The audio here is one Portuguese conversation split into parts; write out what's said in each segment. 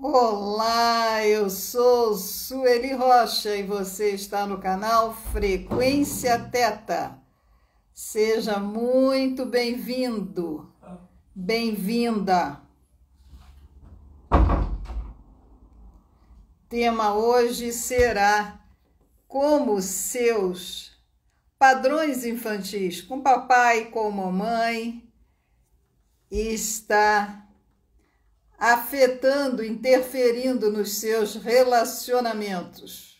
Olá, eu sou Sueli Rocha e você está no canal Frequência Teta. Seja muito bem-vindo, bem-vinda. Tema hoje será como seus padrões infantis com papai e com mamãe está afetando, interferindo nos seus relacionamentos.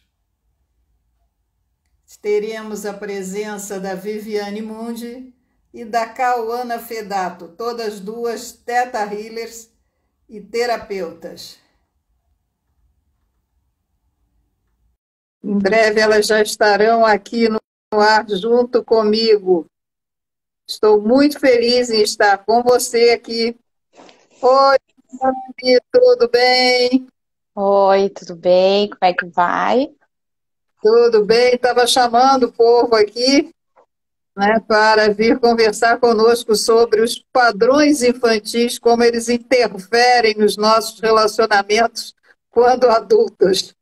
Teremos a presença da Viviane Mundi e da Cauana Fedato, todas duas Theta Healers e terapeutas. Em breve elas já estarão aqui no ar junto comigo. Estou muito feliz em estar com você aqui. Oi, Vivi, tudo bem? Oi, tudo bem? Como é que vai? Tudo bem? Estava chamando o povo aqui, né, para vir conversar conosco sobre os padrões infantis, como eles interferem nos nossos relacionamentos quando adultos.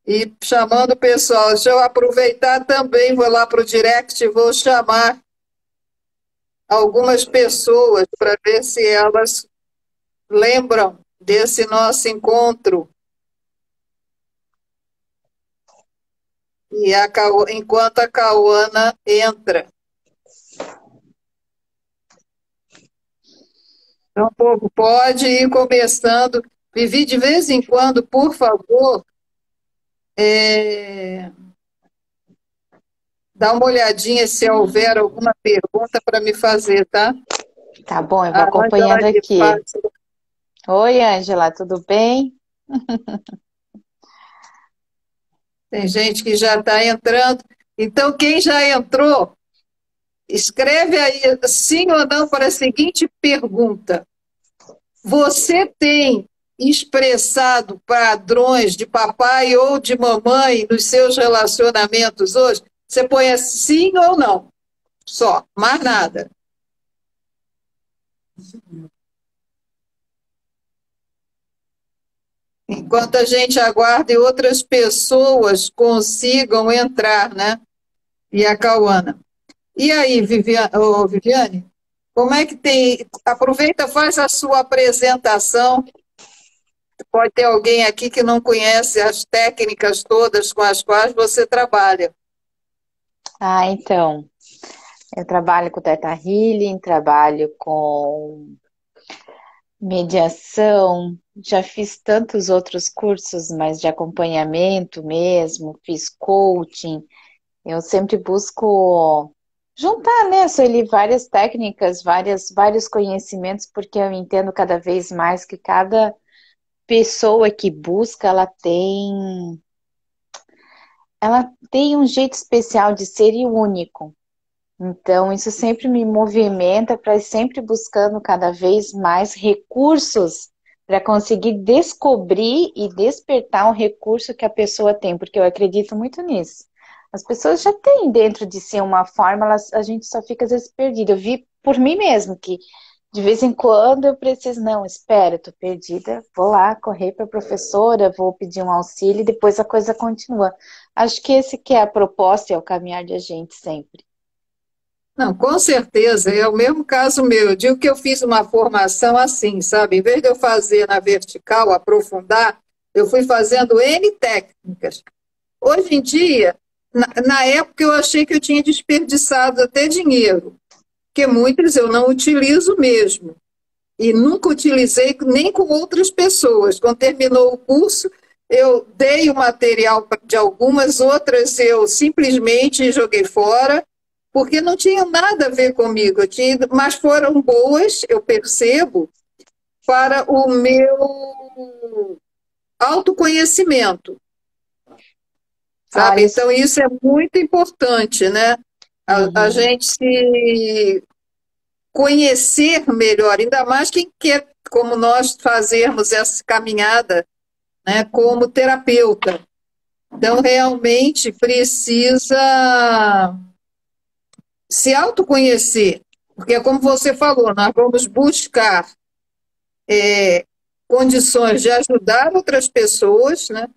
E chamando o pessoal, deixa eu aproveitar também, vou lá para o direct e vou chamar algumas pessoas para ver se elas lembram desse nosso encontro. E enquanto a Cauana entra. Então, povo, pode ir começando. Vivi, de vez em quando, por favor, dá uma olhadinha se houver alguma pergunta para me fazer, tá? Tá bom, eu vou A Ângela acompanhando de aqui. Fátima. Oi, Ângela, tudo bem? Tem gente que já está entrando. Então, quem já entrou, escreve aí sim ou não para a seguinte pergunta. Você tem expressado padrões de papai ou de mamãe nos seus relacionamentos hoje? Você põe sim ou não? Só, mais nada. Enquanto a gente aguarda e outras pessoas consigam entrar, né? E a Cauana. E aí, Viviane, como é que tem? Aproveita, faz a sua apresentação. Pode ter alguém aqui que não conhece as técnicas todas com as quais você trabalha. Então, eu trabalho com Theta Healing, trabalho com mediação, já fiz tantos outros cursos, mas de acompanhamento mesmo, fiz coaching. Eu sempre busco juntar, né, Sueli, várias técnicas, vários conhecimentos, porque eu entendo cada vez mais que cada pessoa que busca, ela tem um jeito especial de ser e único. Então, isso sempre me movimenta para ir sempre buscando cada vez mais recursos para conseguir descobrir e despertar um recurso que a pessoa tem, porque eu acredito muito nisso. As pessoas já têm dentro de si uma forma, a gente só fica às vezes perdido. Eu vi por mim mesmo que de vez em quando eu preciso, não, espera, eu tô perdida, vou lá correr para a professora, vou pedir um auxílio e depois a coisa continua. Acho que esse que é a proposta e é o caminhar de a gente sempre. Não, com certeza, é o mesmo caso meu. Eu digo que eu fiz uma formação assim, sabe? Em vez de eu fazer na vertical, aprofundar, eu fui fazendo N técnicas. Hoje em dia, na época eu achei que eu tinha desperdiçado até dinheiro, porque muitas eu não utilizo mesmo. E nunca utilizei nem com outras pessoas. Quando terminou o curso, eu dei o material de algumas, outras eu simplesmente joguei fora, porque não tinha nada a ver comigo. Mas foram boas, eu percebo, para o meu autoconhecimento, sabe? Olha, Então, isso é muito importante, né? A uhum. gente se conhecer melhor, ainda mais quem quer, como nós, fazermos essa caminhada, né, como terapeuta. Então, realmente precisa se autoconhecer, porque, como você falou, nós vamos buscar condições de ajudar outras pessoas, né?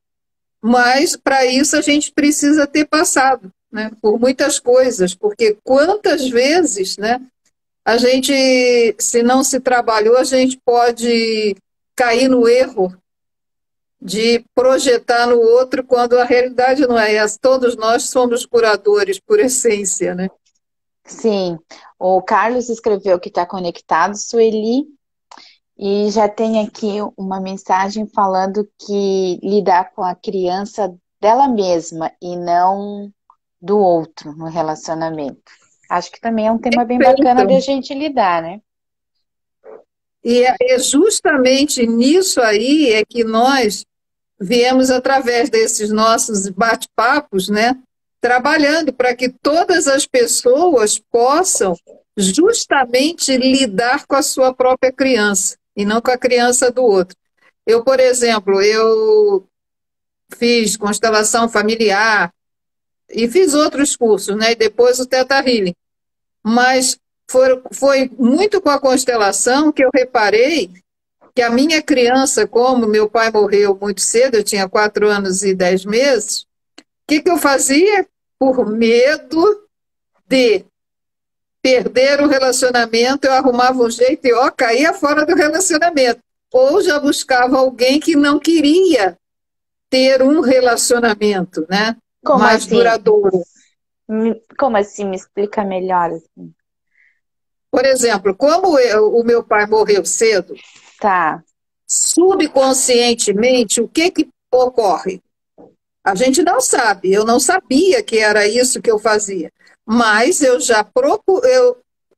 Mas para isso a gente precisa ter passado, né, por muitas coisas, porque quantas vezes, né, a gente, se não se trabalhou, a gente pode cair no erro de projetar no outro quando a realidade não é essa. Todos nós somos curadores por essência, né? Sim, o Carlos escreveu que está conectado, Sueli, e já tem aqui uma mensagem falando que lidar com a criança dela mesma e não do outro no relacionamento. Acho que também é um tema bem bacana de a gente lidar, né? E é justamente nisso aí é que nós viemos através desses nossos bate-papos, né, trabalhando para que todas as pessoas possam justamente lidar com a sua própria criança e não com a criança do outro. Eu, por exemplo, eu fiz constelação familiar e fiz outros cursos, né, e depois o Theta Healing. Mas foi muito com a constelação que eu reparei que a minha criança, como meu pai morreu muito cedo, eu tinha 4 anos e 10 meses, o que eu fazia? Por medo de perder o relacionamento, eu arrumava um jeito e caía fora do relacionamento. Ou já buscava alguém que não queria ter um relacionamento, né, Como mais assim? duradouro. Como assim? Me explica melhor. Assim. Por exemplo, como o meu pai morreu cedo, Tá. subconscientemente, o que ocorre? A gente não sabe, eu não sabia que era isso que eu fazia, mas eu já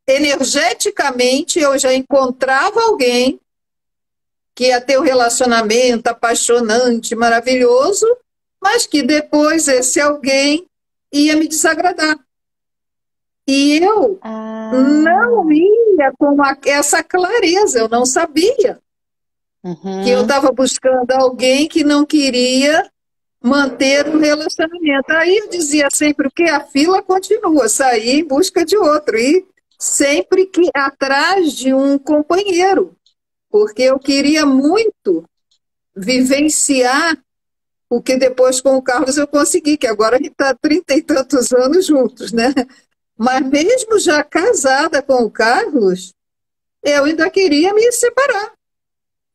energeticamente eu já encontrava alguém que ia ter um relacionamento apaixonante, maravilhoso, mas que depois esse alguém ia me desagradar. E eu não ia com essa clareza, eu não sabia que eu estava buscando alguém que não queria manter um relacionamento. Aí eu dizia sempre o que a fila continua, sair em busca de outro, e sempre que atrás de um companheiro, porque eu queria muito vivenciar o que depois com o Carlos eu consegui, que agora a gente está 30 e tantos anos juntos, né? Mas mesmo já casada com o Carlos, eu ainda queria me separar,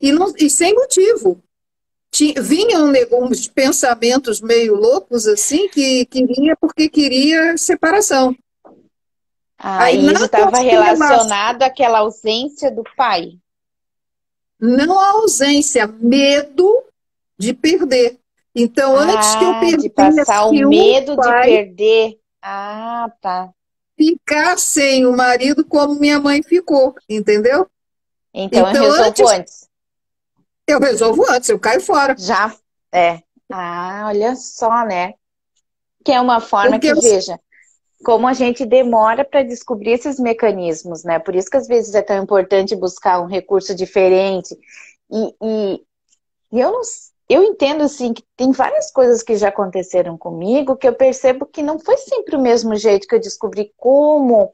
e sem motivo. Vinham uns pensamentos meio loucos assim, que vinha porque queria separação. Aí, e isso estava relacionado àquela ausência do pai? Não a ausência, medo de perder. Então, antes que eu perdesse de passar o medo pai, de perder. Tá. Ficar sem o marido como minha mãe ficou, entendeu? Então eu resolvo antes. Eu resolvo antes, eu caio fora. Já, olha só, né? Que é uma forma que, veja, como a gente demora para descobrir esses mecanismos, né? Por isso que às vezes é tão importante buscar um recurso diferente. E eu entendo, assim, que tem várias coisas que já aconteceram comigo que eu percebo que não foi sempre o mesmo jeito que eu descobri como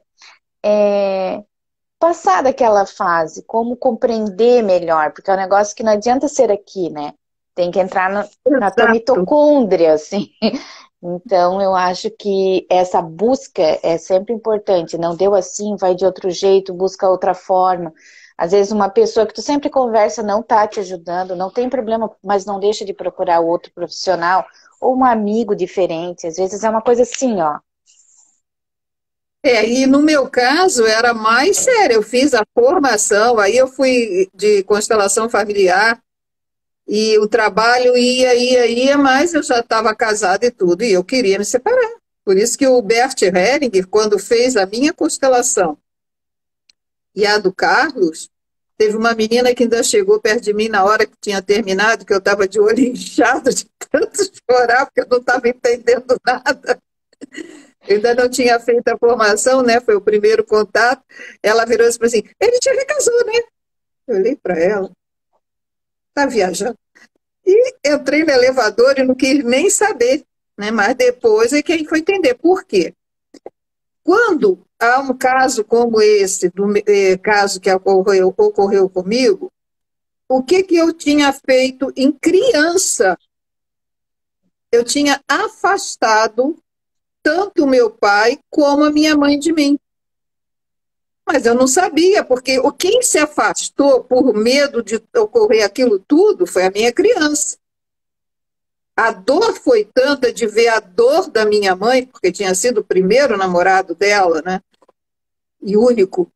passar daquela fase, como compreender melhor, porque é um negócio que não adianta ser aqui, né? Tem que entrar na tua mitocôndria, assim. Então, eu acho que essa busca é sempre importante. Não deu assim, vai de outro jeito, busca outra forma. Às vezes uma pessoa que tu sempre conversa não tá te ajudando, não tem problema, mas não deixa de procurar outro profissional ou um amigo diferente. Às vezes é uma coisa assim, ó. E no meu caso era mais sério, eu fiz a formação, aí eu fui de constelação familiar, e o trabalho ia, mas eu já estava casada e tudo, e eu queria me separar. Por isso que o Bert Hellinger, quando fez a minha constelação e a do Carlos, teve uma menina que ainda chegou perto de mim na hora que tinha terminado, que eu estava de olho inchado de tanto chorar, porque eu não estava entendendo nada. Eu ainda não tinha feito a formação, né? Foi o primeiro contato. Ela virou e disse assim: ele te recasou, né? Eu olhei para ela, tá viajando. E entrei no elevador e não quis nem saber, né? Mas depois é que a gente foi entender por quê. Quando há um caso como esse, caso que ocorreu comigo, o que que eu tinha feito em criança? Eu tinha afastado tanto o meu pai como a minha mãe de mim. Mas eu não sabia, porque quem se afastou por medo de ocorrer aquilo tudo foi a minha criança. A dor foi tanta de ver a dor da minha mãe, porque tinha sido o primeiro namorado dela, né? E único.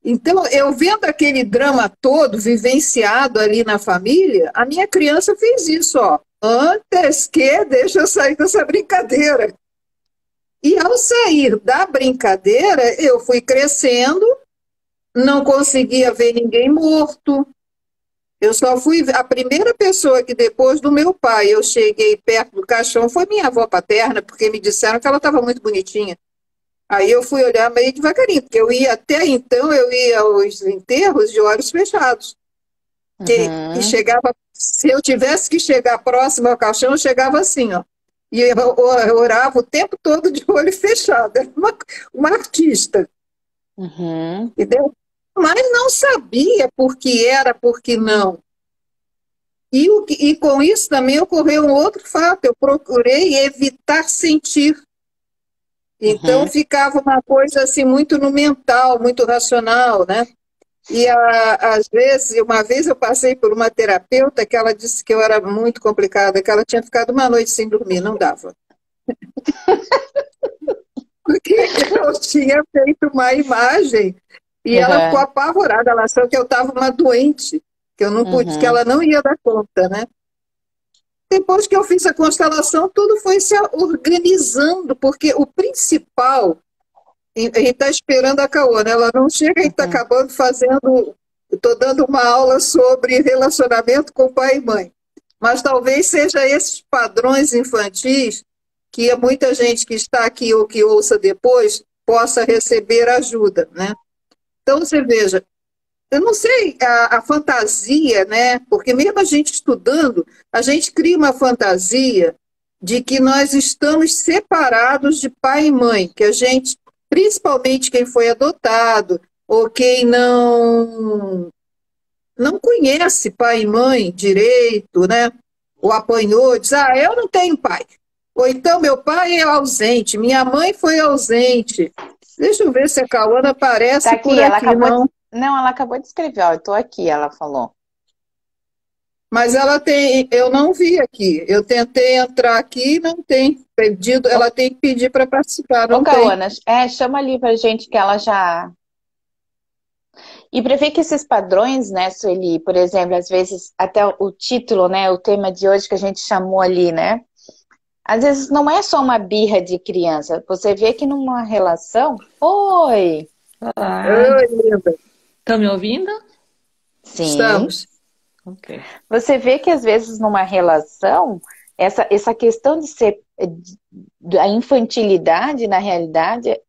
Então, eu vendo aquele drama todo vivenciado ali na família, a minha criança fez isso, ó. Antes que deixa eu sair dessa brincadeira. E ao sair da brincadeira, eu fui crescendo, não conseguia ver ninguém morto. Eu só fui a primeira pessoa que depois do meu pai eu cheguei perto do caixão foi minha avó paterna, porque me disseram que ela estava muito bonitinha. Aí eu fui olhar meio devagarinho, porque eu ia até então eu ia aos enterros de olhos fechados. E chegava, se eu tivesse que chegar próximo ao caixão, eu chegava assim, ó. E eu orava o tempo todo de olho fechado. Era uma artista. Entendeu? Mas não sabia por que era, por que não. E com isso também ocorreu um outro fato. Eu procurei evitar sentir. Então ficava uma coisa assim muito no mental, muito racional, né? E às vezes, uma vez eu passei por uma terapeuta que ela disse que eu era muito complicada, que ela tinha ficado uma noite sem dormir, não dava. Porque eu tinha feito uma imagem e ela ficou apavorada, ela achou que eu estava uma doente, que eu não pude, que ela não ia dar conta, né? Depois que eu fiz a constelação, tudo foi se organizando, porque o principal, a gente está esperando a Caô, né? Ela não chega, a gente está acabando fazendo, estou dando uma aula sobre relacionamento com pai e mãe. Mas talvez seja esses padrões infantis que muita gente que está aqui ou que ouça depois possa receber ajuda, né? Então, você veja, eu não sei, a fantasia, né? Porque mesmo a gente estudando, a gente cria uma fantasia de que nós estamos separados de pai e mãe, que a gente, principalmente quem foi adotado, ou quem não conhece pai e mãe direito, né? Ou apanhou, diz, eu não tenho pai. Ou então, meu pai é ausente, minha mãe foi ausente. Deixa eu ver se a Cauana aparece tá aqui, por aqui, não. Não, ela acabou de escrever, ó, eu tô aqui, ela falou. Mas ela tem, eu não vi aqui. Eu tentei entrar aqui, não tem pedido, ela tem que pedir para participar, não Ô, tem. Cauana, chama ali pra gente que ela já... E para ver que esses padrões, né, Sueli, por exemplo, às vezes até o título, né, o tema de hoje que a gente chamou ali, né, às vezes não é só uma birra de criança. Você vê que numa relação... Oi! Olá, Oi, linda. estão me ouvindo? Sim. Estamos. Ok. Você vê que às vezes numa relação, essa questão de ser... A infantilidade, na realidade,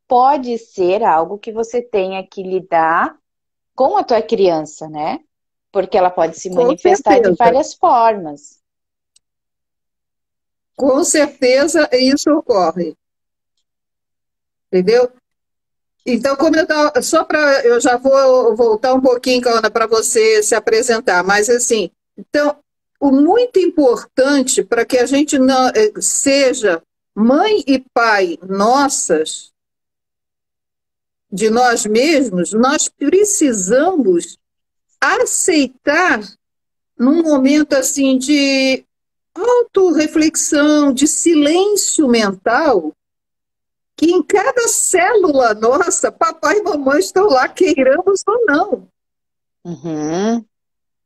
pode ser algo que você tenha que lidar com a tua criança, né? Porque ela pode se Com manifestar de certeza. várias formas. Com certeza isso ocorre. Entendeu? Então, como eu tava, eu já vou voltar um pouquinho, Ana, para você se apresentar, mas assim, então, o muito importante para que a gente não seja mãe e pai nossas, de nós mesmos, nós precisamos aceitar num momento assim de autorreflexão, de silêncio mental, que em cada célula nossa, papai e mamãe estão lá, queiramos ou não.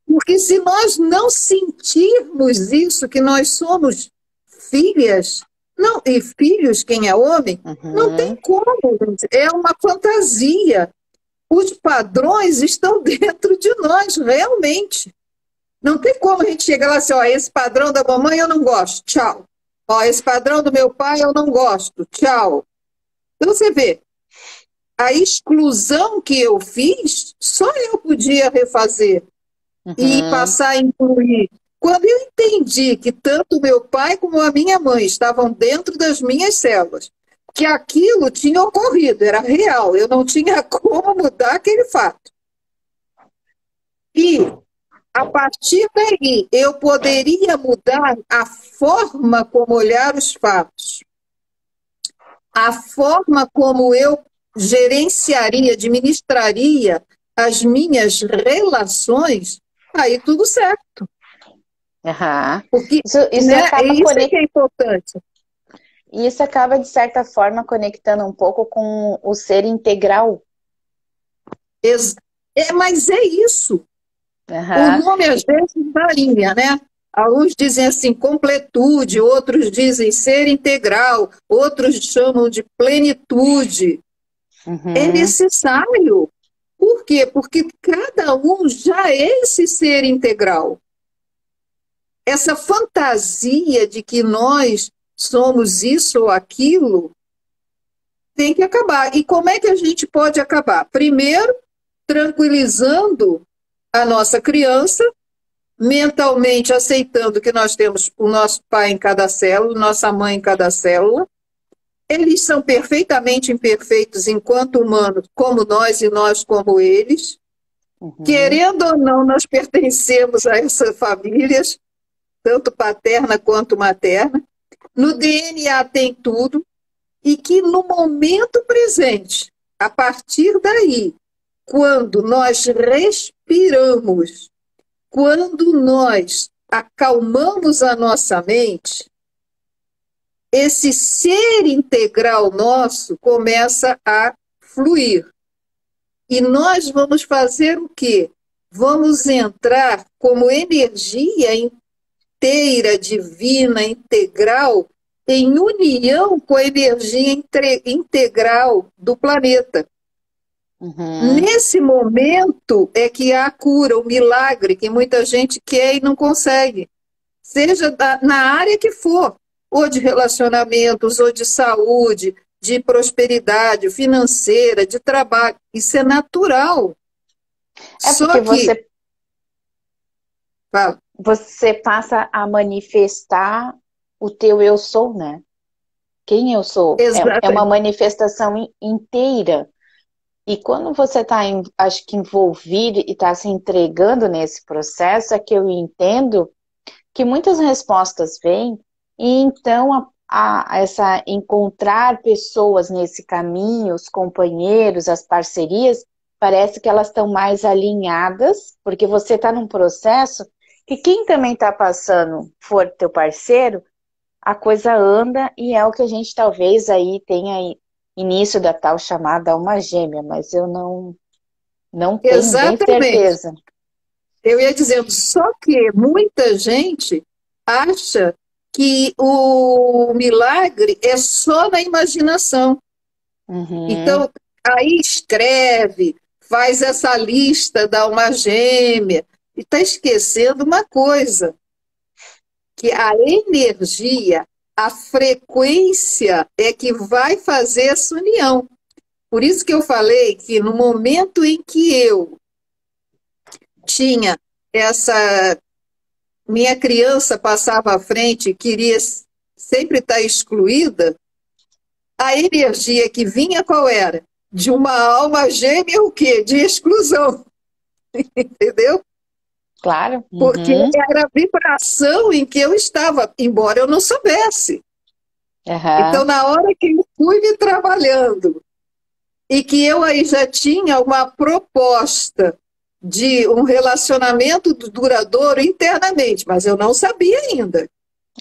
Porque se nós não sentirmos isso, que nós somos filhas, não, e filhos, quem é homem, não tem como, gente. É uma fantasia. Os padrões estão dentro de nós, realmente. Não tem como a gente chegar lá assim, esse padrão da mamãe eu não gosto, tchau. Esse padrão do meu pai eu não gosto, tchau. Então você vê, a exclusão que eu fiz, só eu podia refazer e passar a incluir. Quando eu entendi que tanto meu pai como a minha mãe estavam dentro das minhas células, que aquilo tinha ocorrido, era real, eu não tinha como mudar aquele fato. E partir daí, eu poderia mudar a forma como olhar os fatos, a forma como eu gerenciaria, administraria as minhas relações, aí tudo certo. Aham. Porque, Isso né, acaba isso é que é importante. Isso acaba, de certa forma, conectando um pouco com o ser integral. Mas é isso. O Aham. nome às vezes varia, né? Alguns dizem assim, completude, outros dizem ser integral, outros chamam de plenitude. É Uhum. necessário. Por quê? Porque cada um já é esse ser integral. Essa fantasia de que nós somos isso ou aquilo tem que acabar. E como é que a gente pode acabar? Primeiro, tranquilizando a nossa criança, mentalmente aceitando que nós temos o nosso pai em cada célula, nossa mãe em cada célula. Eles são perfeitamente imperfeitos enquanto humanos, como nós e nós como eles. Uhum. Querendo ou não, nós pertencemos a essas famílias, tanto paterna quanto materna. No DNA tem tudo, e que no momento presente, a partir daí, quando nós respiramos, quando nós acalmamos a nossa mente, esse ser integral nosso começa a fluir. E nós vamos fazer o quê? Vamos entrar como energia inteira, divina, integral, em união com a energia integral do planeta. Uhum. Nesse momento é que há a cura, o milagre que muita gente quer e não consegue. Seja na área que for, ou de relacionamentos, ou de saúde, de prosperidade financeira, de trabalho. Isso é natural. É Só porque que, fala, você passa a manifestar o teu eu sou, né? Quem eu sou. É uma exatamente. manifestação inteira. E quando você está, acho que, envolvido e está se entregando nesse processo, é que eu entendo que muitas respostas vêm, e então essa encontrar pessoas nesse caminho, os companheiros, as parcerias, parece que elas estão mais alinhadas, porque você está num processo que quem também está passando for teu parceiro, a coisa anda, e é o que a gente talvez aí tenha início da tal chamada alma gêmea, mas eu não tenho bem Exatamente. certeza. Eu ia dizendo, só que muita gente acha que o milagre é só na imaginação. Uhum. Então, aí escreve, faz essa lista da alma gêmea, e está esquecendo uma coisa, que a energia, a frequência é que vai fazer essa união. Por isso que eu falei que no momento em que eu tinha essa... Minha criança passava à frente e queria sempre estar excluída, a energia que vinha qual era? De uma alma gêmea o quê? De exclusão, entendeu? Claro. Porque Uhum. era a vibração em que eu estava, embora eu não soubesse. Então, Uhum. na hora que eu fui me trabalhando e que eu aí já tinha uma proposta de um relacionamento duradouro internamente, mas eu não sabia ainda,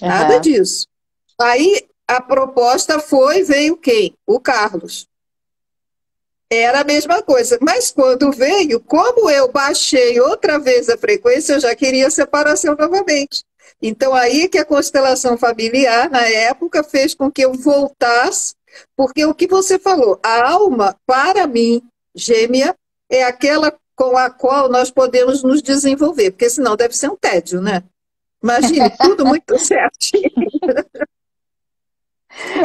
nada Uhum. disso. Aí a proposta veio quem? O Carlos. Era a mesma coisa, mas quando veio, como eu baixei outra vez a frequência, eu já queria separação novamente. Então aí que a constelação familiar, na época, fez com que eu voltasse, porque o que você falou, a alma, para mim, gêmea, é aquela com a qual nós podemos nos desenvolver, porque senão deve ser um tédio, né? Imagine, tudo muito certinho.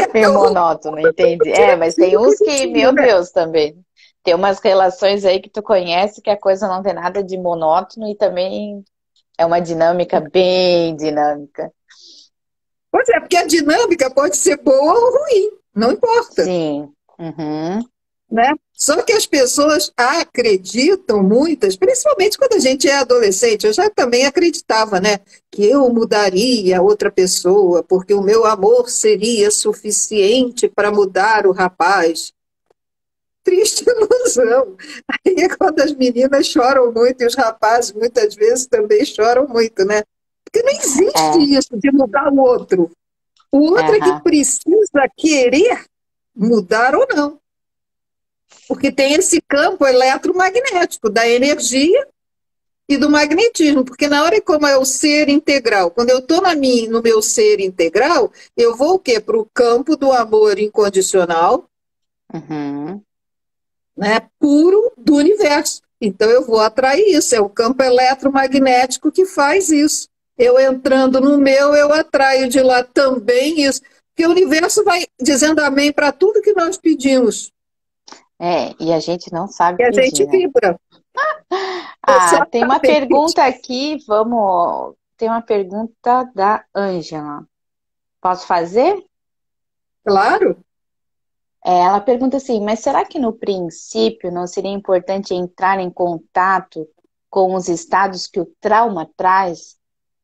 É Meio tão ruim monótono, entendi. Mas tem direitinho, uns que, bonitinho, meu né? Deus, também. Tem umas relações aí que tu conhece que a coisa não tem nada de monótono e também é uma dinâmica bem dinâmica. Pois é, porque a dinâmica pode ser boa ou ruim, não importa, Sim. Uhum. né? Só que as pessoas acreditam, muitas, principalmente quando a gente é adolescente, eu já também acreditava, né, que eu mudaria outra pessoa, porque o meu amor seria suficiente para mudar o rapaz. Triste ilusão. Aí é quando as meninas choram muito e os rapazes muitas vezes também choram muito, né? Porque não existe É, isso de mudar o outro. O outro é que aham, precisa querer mudar ou não. Porque tem esse campo eletromagnético da energia e do magnetismo. Porque na hora como é o ser integral, quando eu estou no meu ser integral, eu vou o quê? Para o campo do amor incondicional, uhum. né, puro do universo. Então eu vou atrair isso, é o campo eletromagnético que faz isso. Eu entrando no meu, eu atraio de lá também isso. Porque o universo vai dizendo amém para tudo que nós pedimos. E a gente não sabe E a gente pedir, né? vibra. Tem uma Exatamente. pergunta aqui, vamos. Tem uma pergunta da Ângela. Posso fazer? Claro. Ela pergunta assim, mas será que no princípio não seria importante entrar em contato com os estados que o trauma traz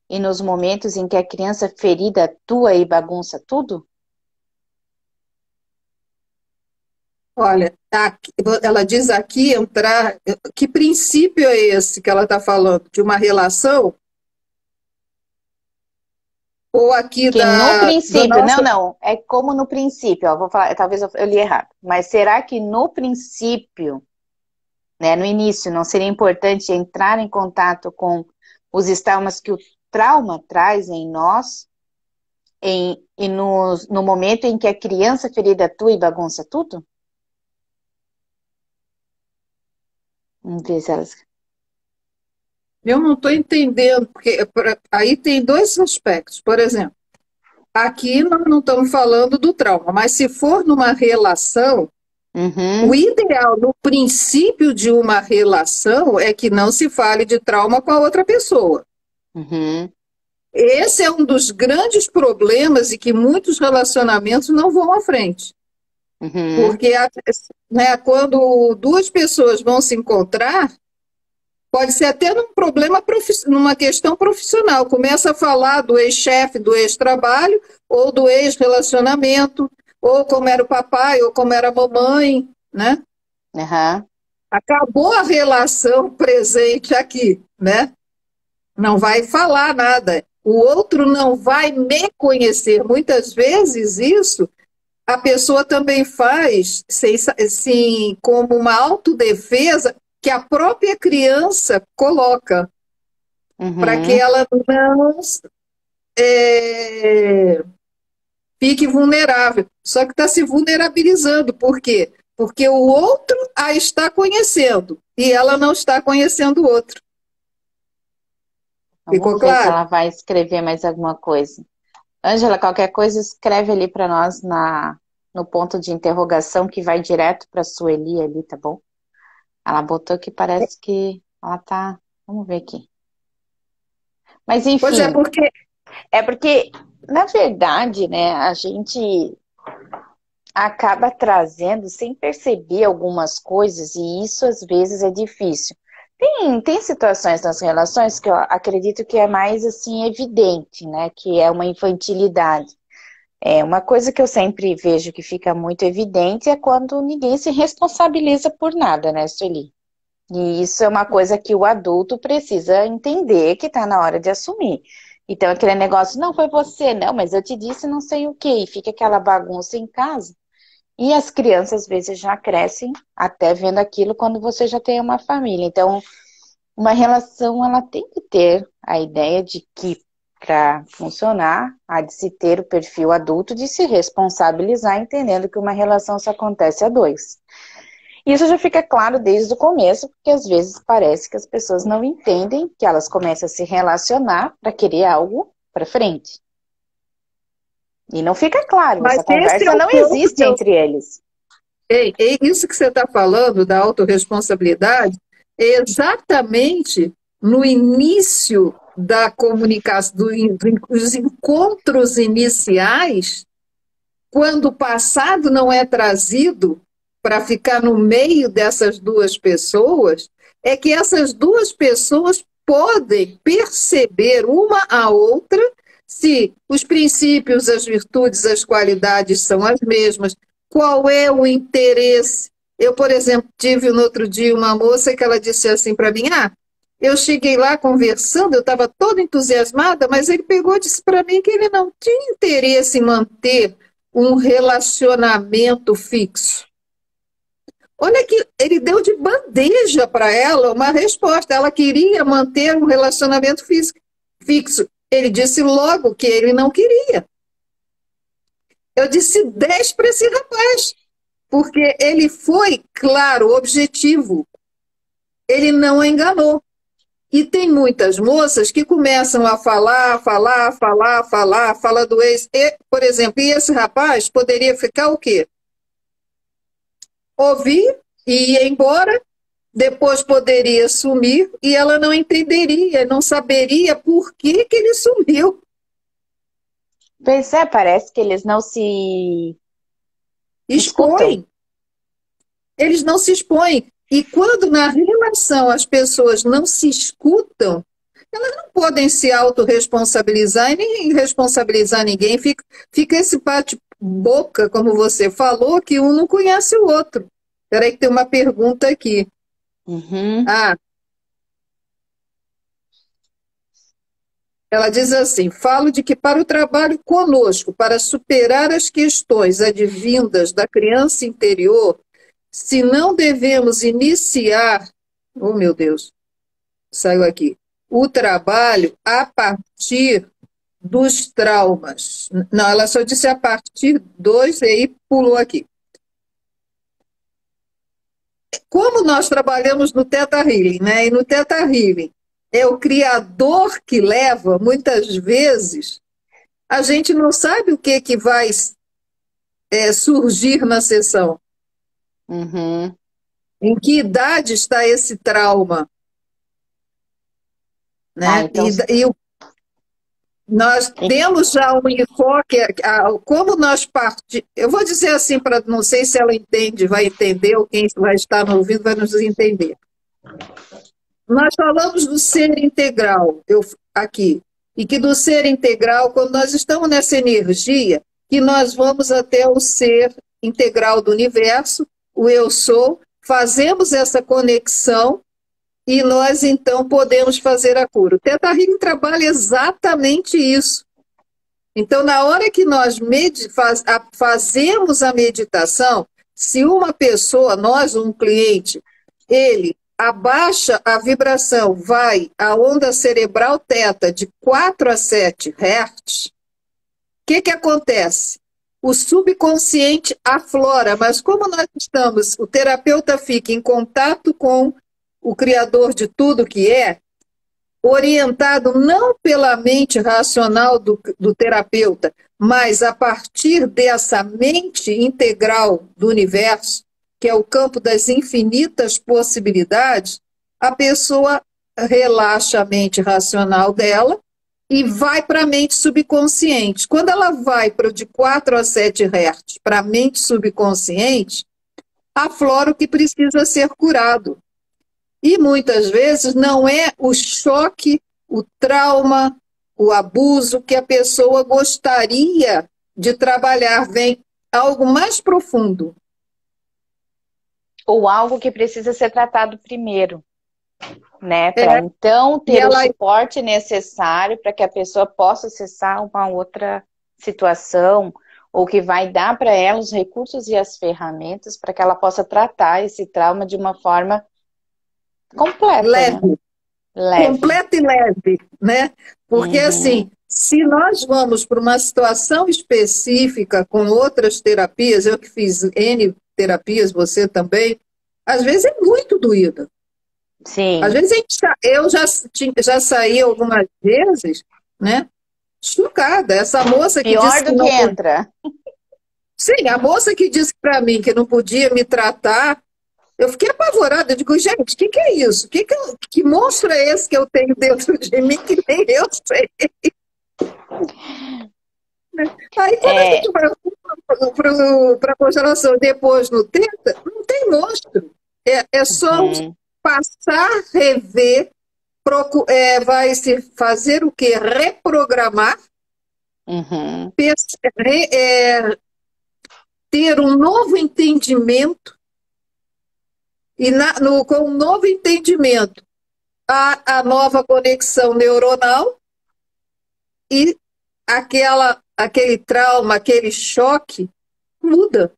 e nos momentos em que a criança ferida atua e bagunça tudo? Olha, ela diz aqui entrar. Que princípio é esse que ela está falando? De uma relação? Ou aqui Que no da princípio, não, nossa. não, é como no princípio, ó, vou falar, talvez eu li errado, mas será que no princípio, né, no início, não seria importante entrar em contato com os traumas que o trauma traz em nós, e no momento em que a criança ferida atua e bagunça tudo? Vamos ver se elas... Eu não estou entendendo, porque aí tem dois aspectos. Por exemplo, aqui nós não estamos falando do trauma, mas se for numa relação, o Uhum, ideal no princípio de uma relação é que não se fale de trauma com a outra pessoa. uhum, Esse é um dos grandes problemas e que muitos relacionamentos não vão à frente. uhum, Porque né, quando duas pessoas vão se encontrar, pode ser até num problema, numa questão profissional. Começa a falar do ex-chefe, do ex-trabalho, ou do ex-relacionamento, ou como era o papai, ou como era a mamãe, né? uhum. Acabou a relação presente aqui, né? Não vai falar nada. O outro não vai me conhecer. Muitas vezes isso a pessoa também faz assim, como uma autodefesa que a própria criança coloca para que Uhum. ela não é, fique vulnerável. Só que está se vulnerabilizando. Por quê? Porque o outro a está conhecendo e ela não está conhecendo o outro. Ficou Vamos ver se claro? ela vai escrever mais alguma coisa. Ângela, qualquer coisa, escreve ali para nós no ponto de interrogação que vai direto para a Sueli ali, tá bom? Ela botou que parece que ela tá. Vamos ver aqui. Mas Pois é, enfim, porque é porque, na verdade, né, a gente acaba trazendo sem perceber algumas coisas, e isso às vezes é difícil. Tem situações nas relações que eu acredito que é mais assim evidente, né? Que é uma infantilidade. Uma coisa que eu sempre vejo que fica muito evidente é quando ninguém se responsabiliza por nada, né, Sueli? E isso é uma coisa que o adulto precisa entender que está na hora de assumir. Então, aquele negócio, não foi você, não, mas eu te disse não sei o quê, e fica aquela bagunça em casa. E as crianças, às vezes, já crescem até vendo aquilo quando você já tem uma família. Então, uma relação, ela tem que ter a ideia de que, para funcionar, há de se ter o perfil adulto de se responsabilizar, entendendo que uma relação só acontece a dois. Isso já fica claro desde o começo, porque às vezes parece que as pessoas não entendem que elas começam a se relacionar para querer algo para frente. E não fica claro, mas essa esse é conversa o não ponto existe entre eles. isso que você está falando da autorresponsabilidade é exatamente no início da comunicação, dos encontros iniciais, quando o passado não é trazido para ficar no meio dessas duas pessoas, é que essas duas pessoas podem perceber uma a outra se os princípios, as virtudes, as qualidades são as mesmas, qual é o interesse. Eu, por exemplo, tive no outro dia uma moça que ela disse assim para mim, eu cheguei lá conversando, eu estava toda entusiasmada, mas ele pegou e disse para mim que ele não tinha interesse em manter um relacionamento fixo. Olha que ele deu de bandeja para ela uma resposta. Ela queria manter um relacionamento fixo. Ele disse logo que ele não queria. Eu disse 10 para esse rapaz, porque ele foi claro, objetivo. Ele não enganou. E tem muitas moças que começam a falar do ex. Por exemplo, e esse rapaz poderia ficar o quê? Ouvir e ir embora, depois poderia sumir e ela não entenderia, não saberia por que que ele sumiu. Pois é, parece que eles não se escutam. Expõem. Eles não se expõem. E quando na relação as pessoas não se escutam, elas não podem se autorresponsabilizar e nem responsabilizar ninguém. Fica esse bate-boca, como você falou, que um não conhece o outro. Espera aí que tem uma pergunta aqui. Uhum. Ela diz assim, falo de que para o trabalho conosco, para superar as questões advindas da criança interior, se não devemos iniciar, oh meu Deus, saiu aqui, o trabalho a partir dos traumas. Não, ela só disse a partir dos, e aí pulou aqui. Como nós trabalhamos no Theta Healing, né? E no Theta Healing é o criador que leva, muitas vezes, a gente não sabe o que vai surgir na sessão. Uhum. Em que idade está esse trauma? Né? Então... Nós temos já um enfoque, como nós partimos. Eu vou dizer assim, para não sei se ela entende, vai entender, ou quem vai estar no ouvido vai nos entender. Nós falamos do ser integral aqui, e que do ser integral, quando nós estamos nessa energia, que nós vamos até o ser integral do universo, o eu sou, fazemos essa conexão, e nós, então, podemos fazer a cura. O Theta Healing trabalha exatamente isso. Então, na hora que nós fazemos a meditação, se uma pessoa, nós, um cliente, ele abaixa a vibração, vai a onda cerebral teta de 4 a 7 Hz, o que acontece? O subconsciente aflora, mas como nós estamos, o terapeuta fica em contato com o criador de tudo que é, orientado não pela mente racional do terapeuta, mas a partir dessa mente integral do universo, que é o campo das infinitas possibilidades, a pessoa relaxa a mente racional dela e vai para a mente subconsciente. Quando ela vai de 4 a 7 Hz para a mente subconsciente, aflora o que precisa ser curado. E muitas vezes não é o choque, o trauma, o abuso que a pessoa gostaria de trabalhar, vem algo mais profundo. Ou algo que precisa ser tratado primeiro, né? Para então ter o suporte necessário para que a pessoa possa acessar uma outra situação, ou que vai dar para ela os recursos e as ferramentas para que ela possa tratar esse trauma de uma forma completa, leve. Né? Leve. Completa e leve, né? Porque assim, se nós vamos para uma situação específica com outras terapias, eu que fiz N terapias, você também, às vezes é muito doída. Sim. Às vezes eu já saí algumas vezes, né? Chocada. Essa moça que pior disse do que entra. Sim, a moça que disse para mim que não podia me tratar, eu fiquei apavorada. Eu digo, gente, o que é isso? Que monstro é esse que eu tenho dentro de mim que nem eu sei? Aí quando a É, gente vai para a constelação depois no Teta, não tem monstro. É só uhum, passar, rever, vai se fazer o quê? Reprogramar, uhum, pers- re- é, ter um novo entendimento, e com um novo entendimento, a nova conexão neuronal e aquele trauma, aquele choque muda.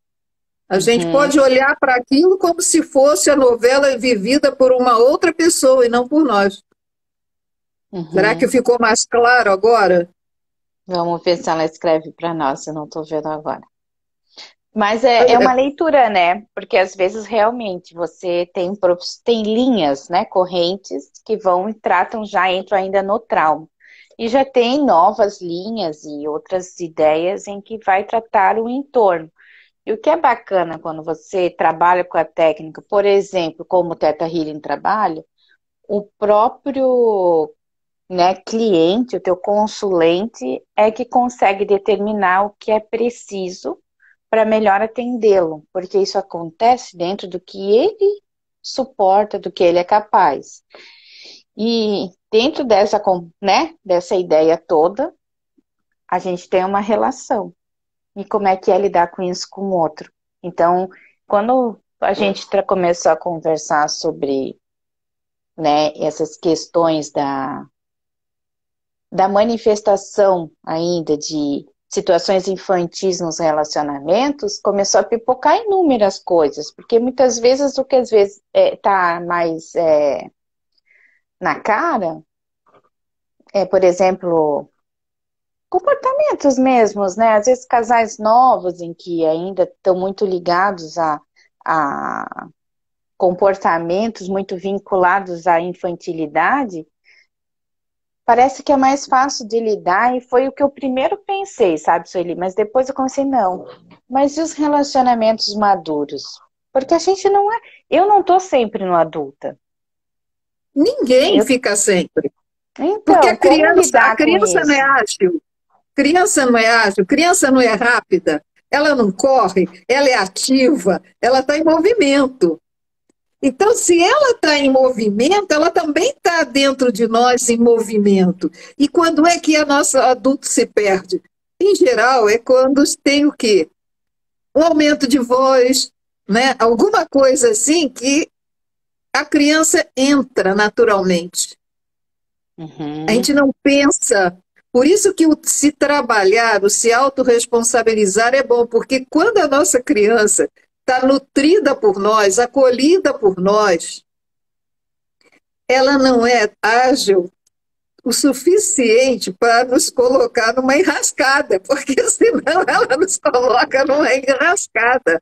A gente uhum, pode olhar para aquilo como se fosse a novela vivida por uma outra pessoa e não por nós. Será que uhum. ficou mais claro agora? Vamos ver se ela escreve para nós, eu não estou vendo agora. Mas é É, uma leitura, né? Porque às vezes realmente você tem linhas, né, correntes que vão e tratam, já entram ainda no trauma. E já tem novas linhas e outras ideias em que vai tratar o entorno. E o que é bacana quando você trabalha com a técnica, por exemplo, como o Theta Healing trabalha, o próprio, né, cliente, o teu consulente, é que consegue determinar o que é preciso para melhor atendê-lo, porque isso acontece dentro do que ele suporta, do que ele é capaz. E dentro né, dessa ideia toda, a gente tem uma relação. E como é que é lidar com isso com o outro? Então, quando a gente começou a conversar sobre, né, essas questões da manifestação ainda de situações infantis nos relacionamentos, começou a pipocar inúmeras coisas, porque muitas vezes o que às vezes tá mais na cara por exemplo, comportamentos mesmos, né? Às vezes casais novos em que ainda estão muito ligados a comportamentos muito vinculados à infantilidade, parece que é mais fácil de lidar e foi o que eu primeiro pensei, sabe, Sueli? Mas depois eu comecei, não. Mas e os relacionamentos maduros? Porque a gente não é. Eu não tô sempre no adulta. ninguém Eu, fica sempre. Porque então, a como criança, a lidar com criança não é isso? ágil, criança não é ágil, criança não é rápida, ela não corre, ela é ativa, ela está em movimento. Então, se ela está em movimento, ela também está dentro de nós em movimento. E quando é que a nossa adulto se perde? Em geral, é quando tem o quê? Um aumento de voz, né? Alguma coisa assim que a criança entra naturalmente. A Uhum, gente não pensa. Por isso que o se trabalhar, o se autorresponsabilizar é bom, porque quando a nossa criança está nutrida por nós, acolhida por nós, ela não é ágil o suficiente para nos colocar numa enrascada, porque senão ela nos coloca numa enrascada,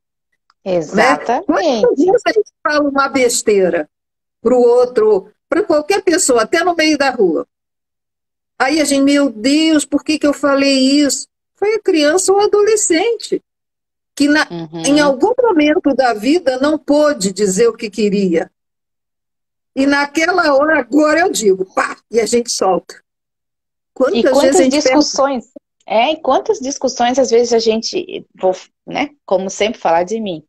né? Quantas exatamente. vezes a gente fala uma besteira para o outro, para qualquer pessoa, até no meio da rua? Aí a gente, meu Deus, por que que eu falei isso? Foi a criança ou adolescente que em Uhum. algum momento da vida não pôde dizer o que queria. E naquela hora, agora eu digo, pá, e a gente solta. E Quantas vezes a quantas gente pensa, discussões, e quantas discussões às vezes a gente, vou, né, como sempre falar de mim,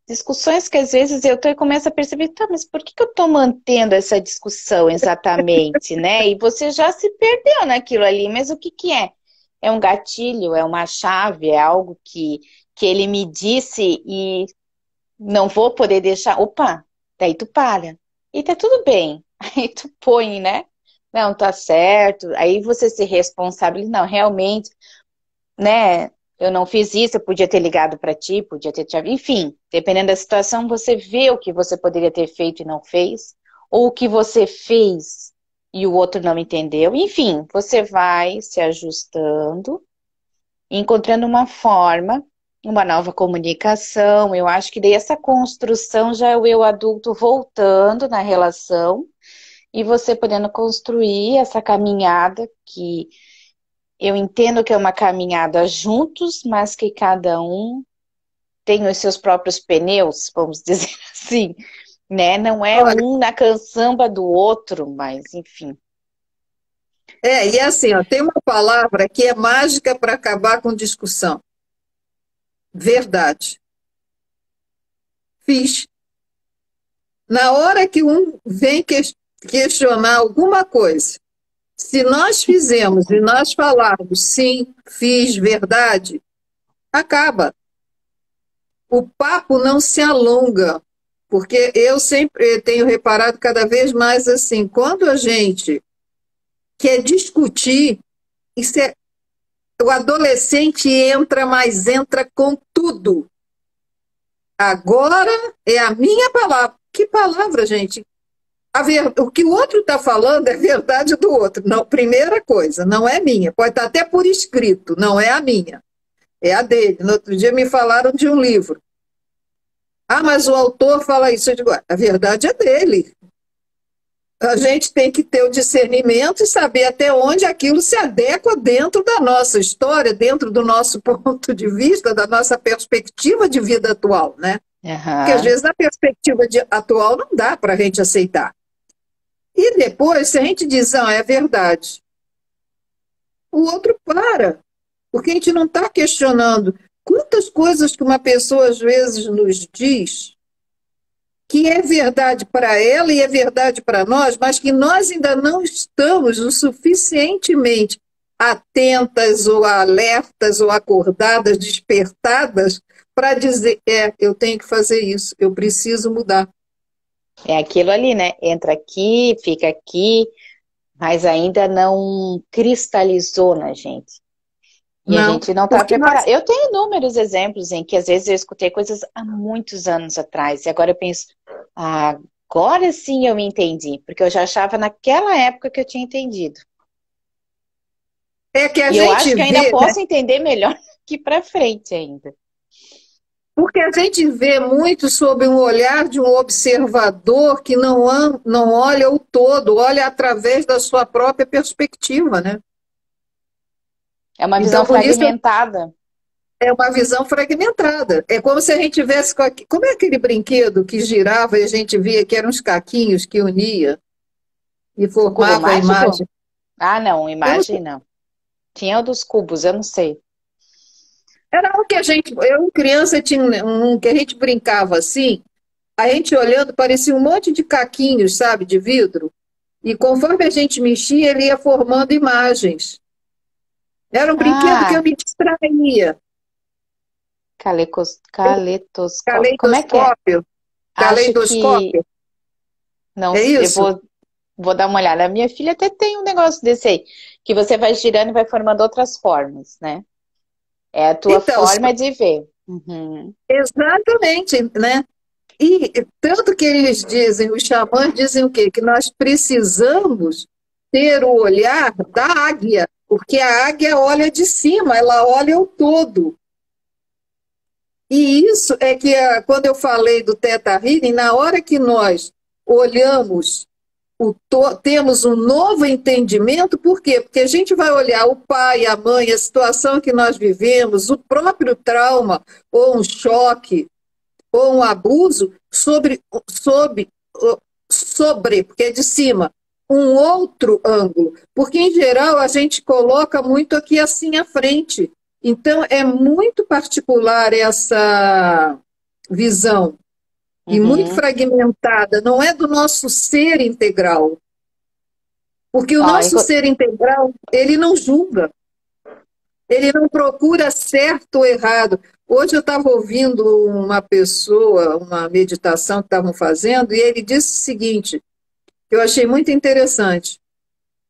discussões que às vezes eu tô e começo a perceber, tá, mas por que que eu tô mantendo essa discussão exatamente, né? E você já se perdeu naquilo ali, mas o que que é? É um gatilho, é uma chave, é algo que ele me disse e não vou poder deixar, opa, daí tu para. E tá tudo bem. Aí tu põe, né? Não, tá certo. Aí você se responsabiliza, não, realmente, né? Eu não fiz isso, eu podia ter ligado para ti, podia ter te... Enfim, dependendo da situação, você vê o que você poderia ter feito e não fez, ou o que você fez e o outro não entendeu. Enfim, você vai se ajustando, encontrando uma forma, uma nova comunicação. Eu acho que daí essa construção já é o eu adulto voltando na relação e você podendo construir essa caminhada que eu entendo que é uma caminhada juntos, mas que cada um tem os seus próprios pneus, vamos dizer assim, né? Não é olha, um na caçamba do outro, mas enfim. E assim, ó, tem uma palavra que é mágica para acabar com discussão. Verdade. Fiz. Na hora que um vem questionar alguma coisa, se nós fizemos e nós falarmos sim, fiz, verdade, acaba. O papo não se alonga, porque eu sempre tenho reparado cada vez mais assim, quando a gente quer discutir, o adolescente entra, mas entra com tudo. Agora é a minha palavra. Que palavra, gente? O que o outro está falando é verdade do outro. Não, primeira coisa, não é minha. Pode estar até por escrito, não é a minha. É a dele. No outro dia me falaram de um livro. Ah, mas o autor fala isso. Eu digo, a verdade é dele. A gente tem que ter o discernimento e saber até onde aquilo se adequa dentro da nossa história, dentro do nosso ponto de vista, da nossa perspectiva de vida atual, né? Porque às vezes na perspectiva atual não dá para a gente aceitar. E depois, se a gente diz, não, é verdade, o outro para, porque a gente não está questionando quantas coisas que uma pessoa às vezes nos diz que é verdade para ela e é verdade para nós, mas que nós ainda não estamos o suficientemente atentas ou alertas ou acordadas, despertadas, para dizer, eu tenho que fazer isso, eu preciso mudar. É aquilo ali, né? Entra aqui, fica aqui, mas ainda não cristalizou na gente. E a gente não está preparado. Eu tenho inúmeros exemplos em que às vezes eu escutei coisas há muitos anos atrás, e agora eu penso, agora sim eu me entendi, porque eu já achava naquela época que eu tinha entendido. É que a e gente eu acho que ainda vê, posso entender melhor aqui para frente ainda. Porque a gente vê muito sob um olhar de um observador que não olha o todo, olha através da sua própria perspectiva, né? É uma visão fragmentada. É uma visão fragmentada. É como se a gente tivesse... Como é aquele brinquedo que girava e a gente via que eram uns caquinhos que unia e formava a imagem? Ah, não, imagem não. Tinha o dos cubos, eu não sei. Era o que eu criança tinha um que a gente brincava assim, a gente olhando parecia um monte de caquinhos, sabe, de vidro, e conforme a gente mexia, ele ia formando imagens. Era um brinquedo que eu me distraía. Caleidoscópio. Como é que é? Caleidoscópio. Que... Não, é isso? Eu vou dar uma olhada. A minha filha até tem um negócio desse aí, que você vai girando e vai formando outras formas, né? É a tua forma de ver. Uhum. Exatamente, né? E tanto que eles dizem, os xamãs dizem o quê? Que nós precisamos ter o olhar da águia, porque a águia olha de cima, ela olha o todo. E isso é que, quando eu falei do Theta Healing, na hora que nós olhamos, temos um novo entendimento, por quê? Porque a gente vai olhar o pai, a mãe, a situação que nós vivemos, o próprio trauma, ou um choque, ou um abuso, sobre, porque é de cima, um outro ângulo. Porque, em geral, a gente coloca muito aqui assim à frente. Então, é muito particular essa visão, e muito fragmentada, não é do nosso ser integral. Porque o nosso ser integral, ele não julga, ele não procura certo ou errado. Hoje eu estava ouvindo uma pessoa, uma meditação que estavam fazendo, e ele disse o seguinte, que eu achei muito interessante: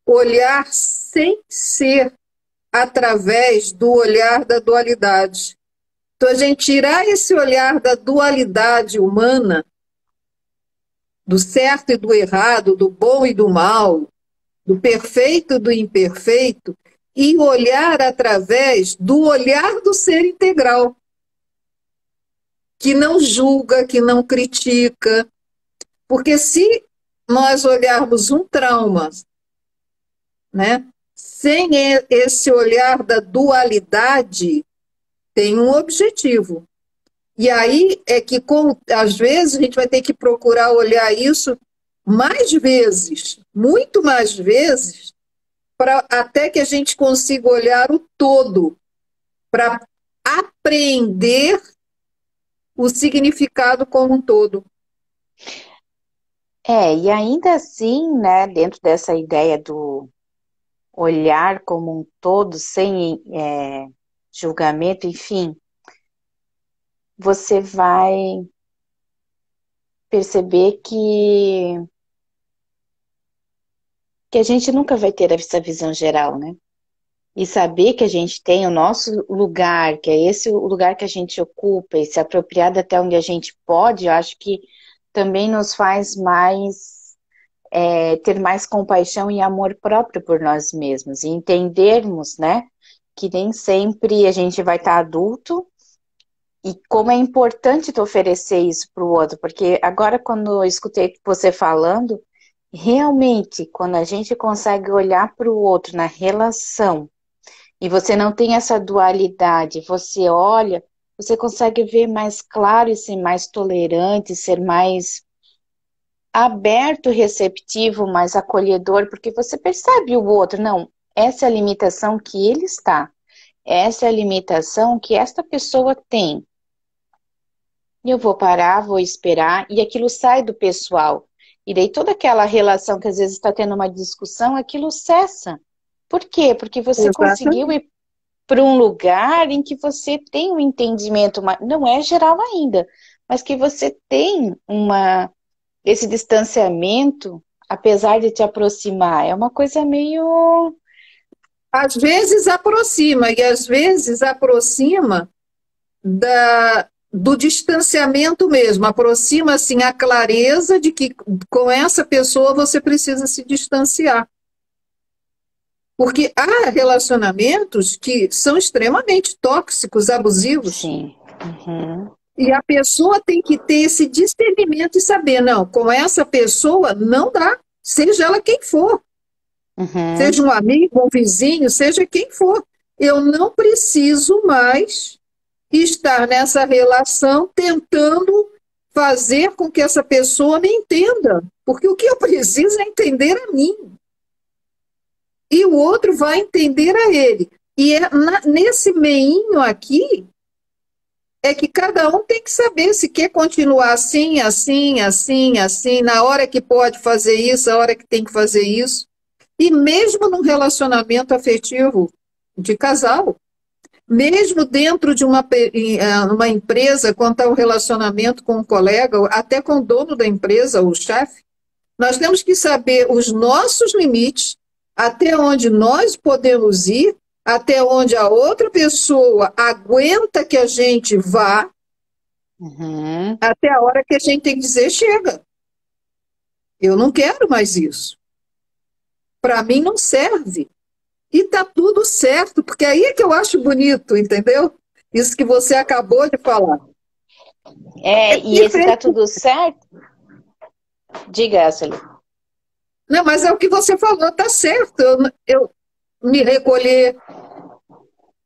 olhar sem ser através do olhar da dualidade. Então, a gente tirar esse olhar da dualidade humana, do certo e do errado, do bom e do mal, do perfeito e do imperfeito, e olhar através do olhar do ser integral, que não julga, que não critica. Porque se nós olharmos um trauma, né, sem esse olhar da dualidade, tem um objetivo. E aí é que, às vezes, a gente vai ter que procurar olhar isso mais vezes, muito mais vezes, até que a gente consiga olhar o todo, para apreender o significado como um todo. E ainda assim, né, dentro dessa ideia do olhar como um todo, sem julgamento, enfim, você vai perceber que a gente nunca vai ter essa visão geral, né? E saber que a gente tem o nosso lugar, que é esse o lugar que a gente ocupa, e se apropriar até onde a gente pode, eu acho que também nos faz ter mais compaixão e amor próprio por nós mesmos, e entendermos, né, que nem sempre a gente vai estar adulto, e como é importante tu oferecer isso para o outro, porque agora quando eu escutei você falando, realmente, quando a gente consegue olhar para o outro na relação, e você não tem essa dualidade, você olha, você consegue ver mais claro e ser mais tolerante, ser mais aberto, receptivo, mais acolhedor, porque você percebe o outro, não, essa é a limitação que ele está, essa é a limitação que esta pessoa tem. E eu vou parar, vou esperar, e aquilo sai do pessoal. E daí toda aquela relação que às vezes está tendo uma discussão, aquilo cessa. Por quê? Porque você conseguiu Exatamente. ir para um lugar em que você tem um entendimento, não é geral ainda, mas que você tem esse distanciamento, apesar de te aproximar. É uma coisa meio... Às vezes aproxima, e às vezes aproxima do distanciamento mesmo, aproxima assim a clareza de que com essa pessoa você precisa se distanciar. Porque há relacionamentos que são extremamente tóxicos, abusivos, Sim. Uhum. e a pessoa tem que ter esse discernimento e saber, não, com essa pessoa não dá, seja ela quem for, Uhum. seja um amigo, um vizinho, seja quem for. Eu não preciso mais estar nessa relação tentando fazer com que essa pessoa me entenda, porque o que eu preciso é entender a mim. E o outro vai entender a ele. E nesse meinho aqui, é que cada um tem que saber se quer continuar assim, assim, assim, assim, na hora que pode fazer isso, na hora que tem que fazer isso. E mesmo num relacionamento afetivo de casal, mesmo dentro de uma empresa, quando está o relacionamento com o colega, até com o dono da empresa, o chefe, nós temos que saber os nossos limites, até onde nós podemos ir, até onde a outra pessoa aguenta que a gente vá, Uhum. até a hora que a gente tem que dizer, chega, eu não quero mais isso. Para mim não serve. E está tudo certo, porque aí é que eu acho bonito, entendeu? Isso que você acabou de falar. E esse está tudo certo? Diga, Ashley. Não, mas é o que você falou, está certo. Eu me recolher,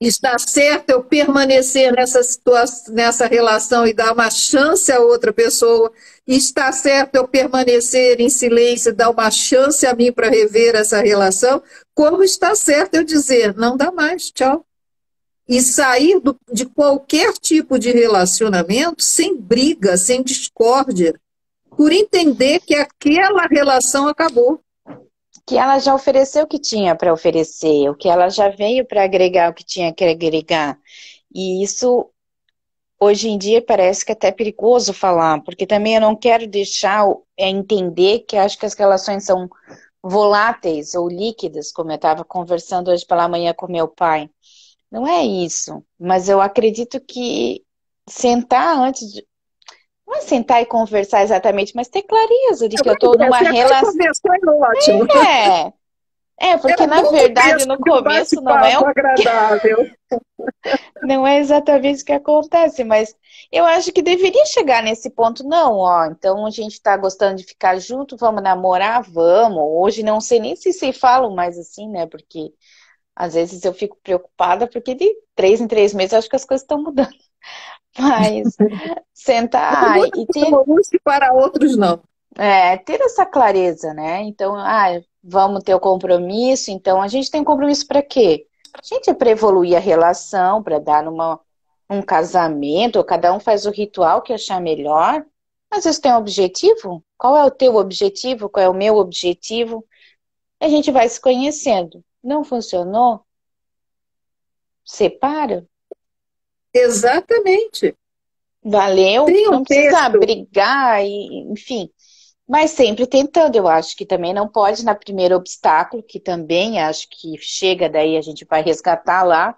está certo eu permanecer nessa situação, nessa relação e dar uma chance a outra pessoa. Está certo eu permanecer em silêncio e dar uma chance a mim para rever essa relação. Como está certo eu dizer, não dá mais, tchau. E sair de qualquer tipo de relacionamento sem briga, sem discórdia, por entender que aquela relação acabou. Que ela já ofereceu o que tinha para oferecer, o que ela já veio para agregar o que tinha que agregar. E isso, hoje em dia, parece que é até perigoso falar, porque também eu não quero deixar entender que acho que as relações são voláteis ou líquidas, como eu estava conversando hoje pela manhã com meu pai. Não é isso, mas eu acredito que sentar antes de... Não é sentar e conversar exatamente, mas ter clareza de que eu estou numa relação... Conversar é ótimo. Porque na verdade no começo não é agradável. Não é exatamente o que acontece, mas eu acho que deveria chegar nesse ponto, não, ó, então a gente tá gostando de ficar junto, vamos namorar, vamos. Hoje não sei nem se falam mais assim, né, porque às vezes eu fico preocupada, porque de 3 em 3 meses eu acho que as coisas estão mudando. Mas sentar e ter... Para uns e para outros não. Ter essa clareza, né? Então, vamos ter o compromisso. Então, a gente tem compromisso para quê? A gente é para evoluir a relação, para dar um casamento, ou cada um faz o ritual que achar melhor. Mas isso tem um objetivo? Qual é o teu objetivo? Qual é o meu objetivo? A gente vai se conhecendo. Não funcionou? Separa. Exatamente. Valeu? Tem um Não precisa texto. brigar, enfim. Mas sempre tentando, eu acho que também não pode na primeiro obstáculo, que também acho que chega daí, a gente vai resgatar lá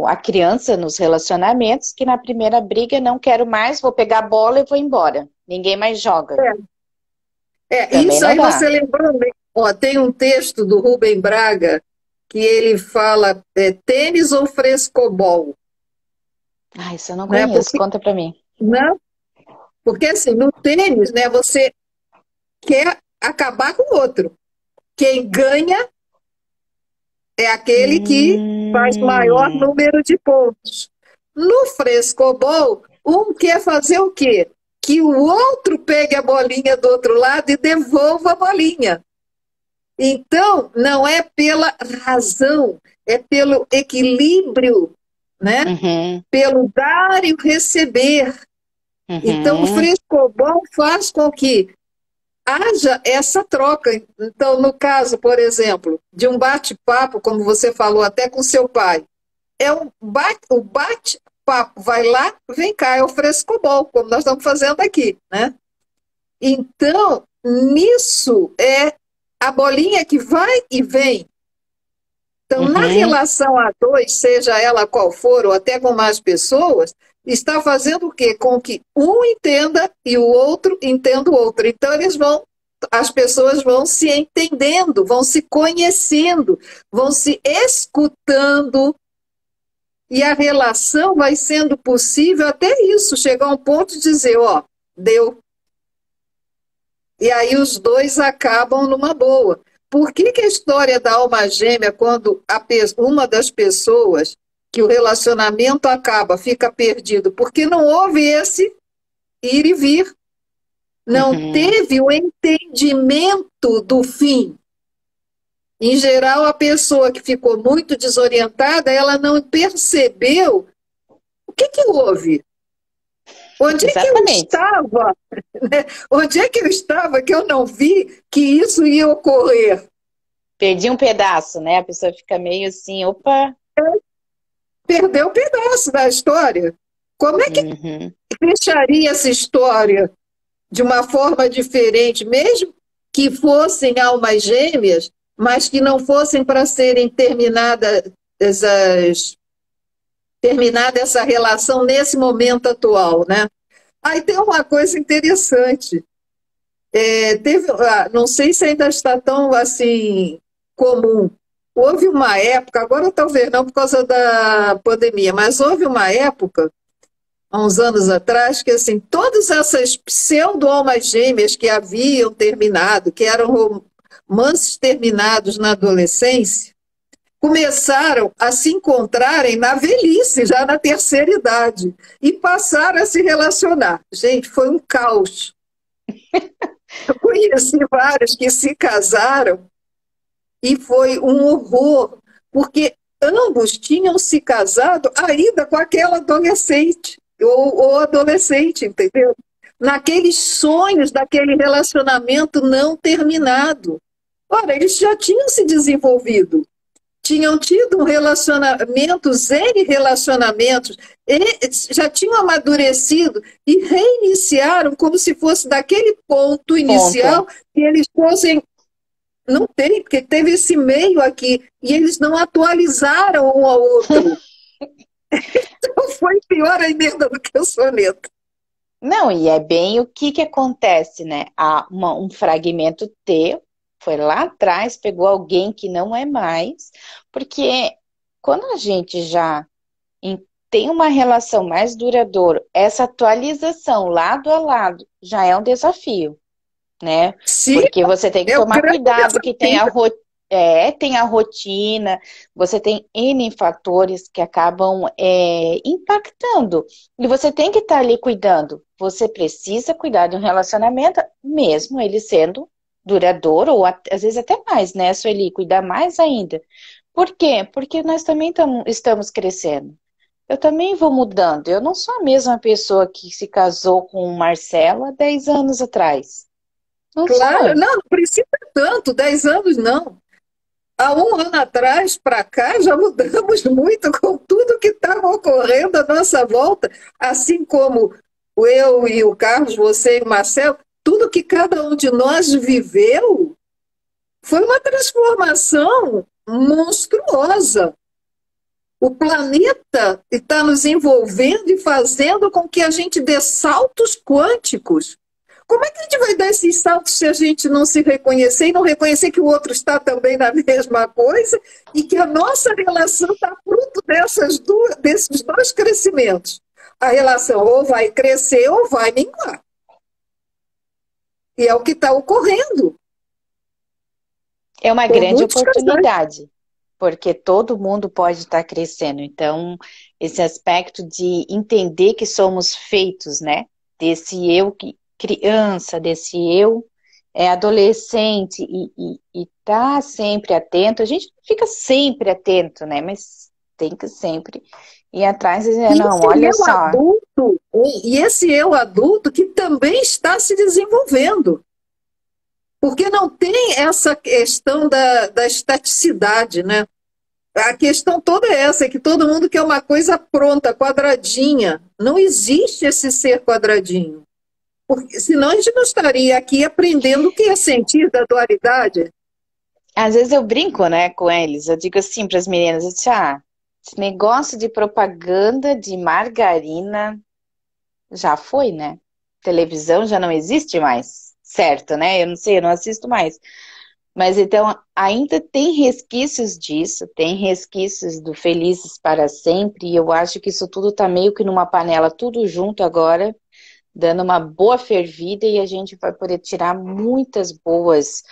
a criança nos relacionamentos, que na primeira briga não quero mais, vou pegar a bola e vou embora. Ninguém mais joga. Também Isso não aí dá. você lembrou bem. Ó, tem um texto do Rubem Braga que ele fala tênis ou frescobol, Ah, isso eu não né? conheço, conta pra mim. Não, porque assim, no tênis, né, você quer acabar com o outro. Quem ganha é aquele que faz maior Hum, número de pontos. No frescobol, um quer fazer o quê? Que o outro pegue a bolinha do outro lado e devolva a bolinha. Então, não é pela razão, é pelo equilíbrio, né? uhum, Pelo dar e o receber. Então, o uhum, frescobol faz com que haja essa troca. Então, no caso, por exemplo, de um bate-papo, como você falou até com seu pai, o bate-papo vai lá, vem cá, é o frescobol, como nós estamos fazendo aqui, né? Então, nisso é a bolinha que vai e vem. Então, na uhum, relação a dois, seja ela qual for, ou até com mais pessoas, está fazendo o quê? Com que um entenda e o outro entenda o outro. Então, as pessoas vão se entendendo, vão se conhecendo, vão se escutando, e a relação vai sendo possível até isso, chegar a um ponto de dizer, ó, deu. E aí os dois acabam numa boa. Por que que a história da alma gêmea, quando uma das pessoas que o relacionamento acaba, fica perdido? Porque não houve esse ir e vir. Não uhum. teve o entendimento do fim. Em geral, a pessoa que ficou muito desorientada, ela não percebeu o que que houve. Onde é que eu Exatamente. estava? Né? Onde é que eu estava que eu não vi que isso ia ocorrer? Perdi um pedaço, né? A pessoa fica meio assim, opa. Perdeu um pedaço da história. Como é que Uhum. fecharia essa história de uma forma diferente, mesmo que fossem almas gêmeas, mas que não fossem para serem terminada essa relação nesse momento atual, né? Aí tem uma coisa interessante. Não sei se ainda está tão assim comum. Houve uma época, agora talvez não por causa da pandemia, mas houve uma época, há uns anos atrás, que assim, todas essas pseudo-almas gêmeas que haviam terminado, que eram romances terminados na adolescência, começaram a se encontrarem na velhice, já na terceira idade, e passaram a se relacionar. Gente, foi um caos. Eu conheci vários que se casaram e foi um horror, porque ambos tinham se casado ainda com aquela adolescente, ou adolescente, entendeu? Naqueles sonhos daquele relacionamento não terminado. Ora, eles já tinham se desenvolvido, tinham tido um relacionamento, N relacionamentos, já tinham amadurecido e reiniciaram como se fosse daquele ponto Ponto. inicial que eles fossem. Não tem, porque teve esse meio aqui e eles não atualizaram um ao outro. Então foi pior ainda do que o soneto. Não, e é bem o que que acontece, né? Há um fragmento teu, foi lá atrás, pegou alguém que não é mais, porque quando a gente já tem uma relação mais duradoura, essa atualização lado a lado já é um desafio, né? Sim, Porque você tem que é o tomar grande cuidado que tem desafio. tem a rotina, você tem N fatores que acabam impactando. E você tem que estar ali cuidando. Você precisa cuidar de um relacionamento, mesmo ele sendo duradouro, ou às vezes até mais, né, Sueli? Cuidar mais ainda. Por quê? Porque nós também estamos crescendo. Eu também vou mudando. Eu não sou a mesma pessoa que se casou com o Marcelo há 10 anos atrás. Não Claro, sou. não, não precisa tanto, 10 anos não. Há um ano atrás para cá já mudamos muito com tudo que estava ocorrendo à nossa volta, assim como eu e o Carlos, você e o Marcelo, tudo que cada um de nós viveu foi uma transformação monstruosa. O planeta está nos envolvendo e fazendo com que a gente dê saltos quânticos. Como é que a gente vai dar esses saltos se a gente não se reconhecer e não reconhecer que o outro está também na mesma coisa e que a nossa relação está fruto desses dois crescimentos? A relação ou vai crescer ou vai minguar. E é o que está ocorrendo. É uma Com grande muitos casais. oportunidade, porque todo mundo pode estar crescendo. Então, esse aspecto de entender que somos feitos, né? Desse eu que criança, desse eu adolescente e tá sempre atento. A gente não fica sempre atento, né? Mas tem que sempre ir atrás e dizer, não, olha só. E esse eu adulto que também está se desenvolvendo. Porque não tem essa questão da estaticidade, né? A questão toda é essa, é que todo mundo quer uma coisa pronta, quadradinha. Não existe esse ser quadradinho. Porque senão a gente não estaria aqui aprendendo o que é sentir da dualidade. Às vezes eu brinco, né, com eles. Eu digo assim para as meninas, eu disse, esse negócio de propaganda de margarina já foi, né? Televisão já não existe mais, certo, né? Eu não sei, eu não assisto mais. Mas então ainda tem resquícios disso, tem resquícios do Felizes para Sempre, e eu acho que isso tudo tá meio que numa panela, tudo junto agora, dando uma boa fervida, e a gente vai poder tirar muitas boas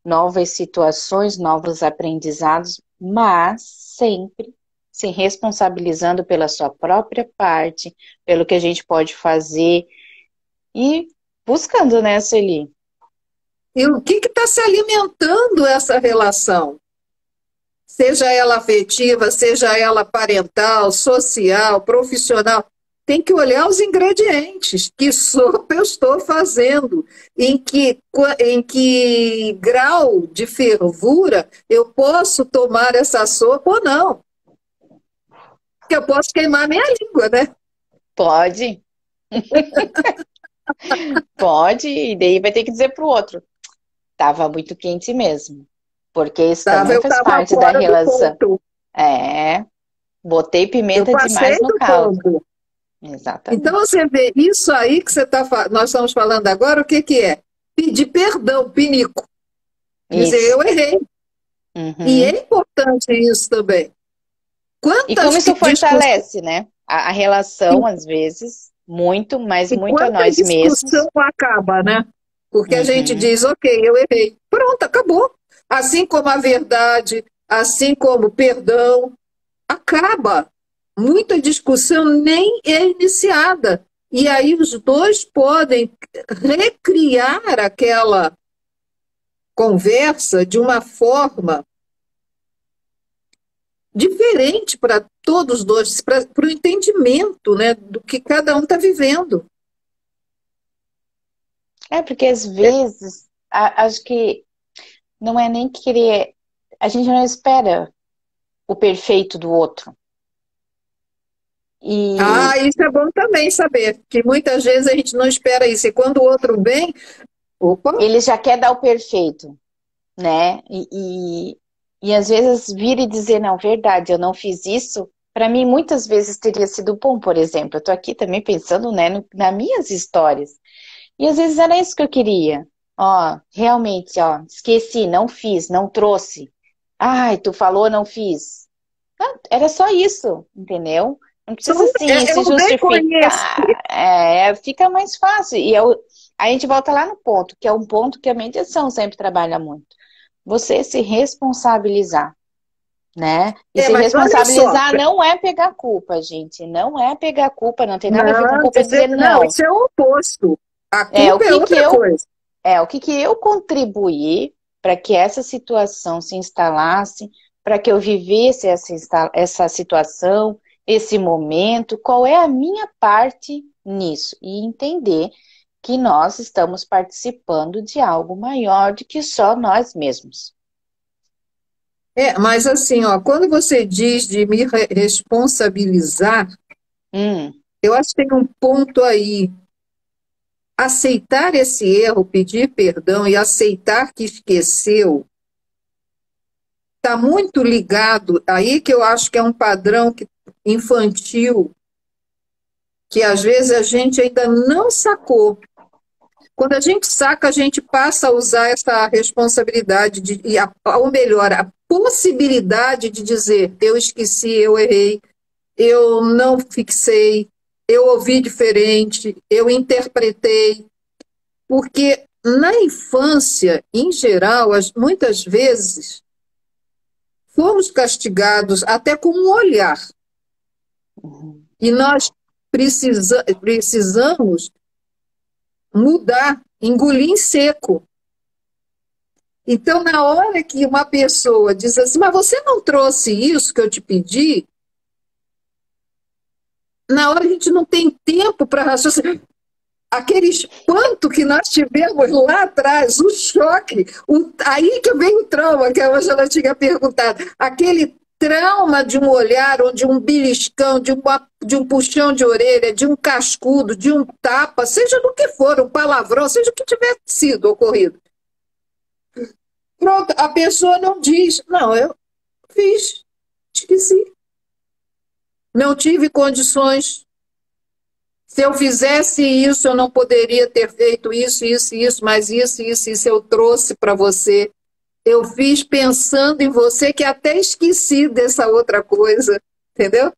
novas situações, novos aprendizados, mas sempre se responsabilizando pela sua própria parte, pelo que a gente pode fazer e buscando, né, Sueli? E o que está se alimentando essa relação? Seja ela afetiva, seja ela parental, social, profissional. Tem que olhar os ingredientes. Que sopa eu estou fazendo? Em que grau de fervura eu posso tomar essa sopa ou não? Porque eu posso queimar minha língua, né? Pode. Pode, e daí vai ter que dizer para o outro. Tava muito quente mesmo. Porque isso também faz parte da relação. Botei pimenta demais no caldo. Exatamente. Então você vê isso aí que nós estamos falando agora, o que é? Pedir perdão, pinico. Dizer, eu errei. Uhum. E é importante isso também. E como isso fortalece, né? A relação, às vezes, muito, mas muito a nós mesmos. A discussão acaba, né? Porque a gente diz, ok, eu errei. Pronto, acabou. Assim como a verdade, assim como o perdão, acaba. Muita discussão nem é iniciada. E aí os dois podem recriar aquela conversa de uma forma diferente para todos os dois, para o entendimento, né, do que cada um está vivendo. Porque às vezes, acho que não é nem querer, a gente não espera o perfeito do outro. Isso é bom também saber, que muitas vezes a gente não espera isso, e quando o outro vem, ele já quer dar o perfeito, né? E às vezes vir e dizer, não, verdade, eu não fiz isso, para mim muitas vezes teria sido bom, por exemplo, eu tô aqui também pensando, né, nas minhas histórias, e às vezes era isso que eu queria, realmente, esqueci, não fiz, não trouxe, tu falou, não fiz, era só isso, entendeu? Não precisa se justificar, fica mais fácil, e a gente volta lá no ponto, que é um ponto que a mediação sempre trabalha muito. Você se responsabilizar, né? E se responsabilizar não é pegar culpa, gente. Não é pegar culpa, não tem nada a ver com culpa dizer não. Isso é o oposto. A culpa é outra coisa. o que que eu contribuí para que essa situação se instalasse, para que eu vivesse essa situação, esse momento, qual é a minha parte nisso? E entender que nós estamos participando de algo maior do que só nós mesmos. Mas assim, ó, quando você diz de me responsabilizar, Hum, eu acho que tem um ponto aí. Aceitar esse erro, pedir perdão e aceitar que esqueceu, está muito ligado, aí que eu acho que é um padrão infantil, que às vezes a gente ainda não sacou. Quando a gente saca, a gente passa a usar essa responsabilidade, ou melhor, a possibilidade de dizer: eu esqueci, eu errei, eu não fixei, eu ouvi diferente, eu interpretei. Porque na infância, em geral, muitas vezes, fomos castigados até com um olhar. uhum, E nós precisamos mudar, engolir em seco. Então, na hora que uma pessoa diz assim, mas você não trouxe isso que eu te pedi, na hora a gente não tem tempo para raciocinar. Aquele espanto que nós tivemos lá atrás, o choque, aí que veio o trauma, que a Angela tinha perguntado, aquele trauma de um olhar, ou de um beliscão, de um puxão de orelha, de um cascudo, de um tapa, seja do que for, um palavrão, seja o que tiver sido ocorrido. Pronto, a pessoa não diz, não, eu fiz, esqueci. Não tive condições. Se eu fizesse isso, eu não poderia ter feito isso, mas isso eu trouxe para você. Eu fiz pensando em você, que até esqueci dessa outra coisa, entendeu?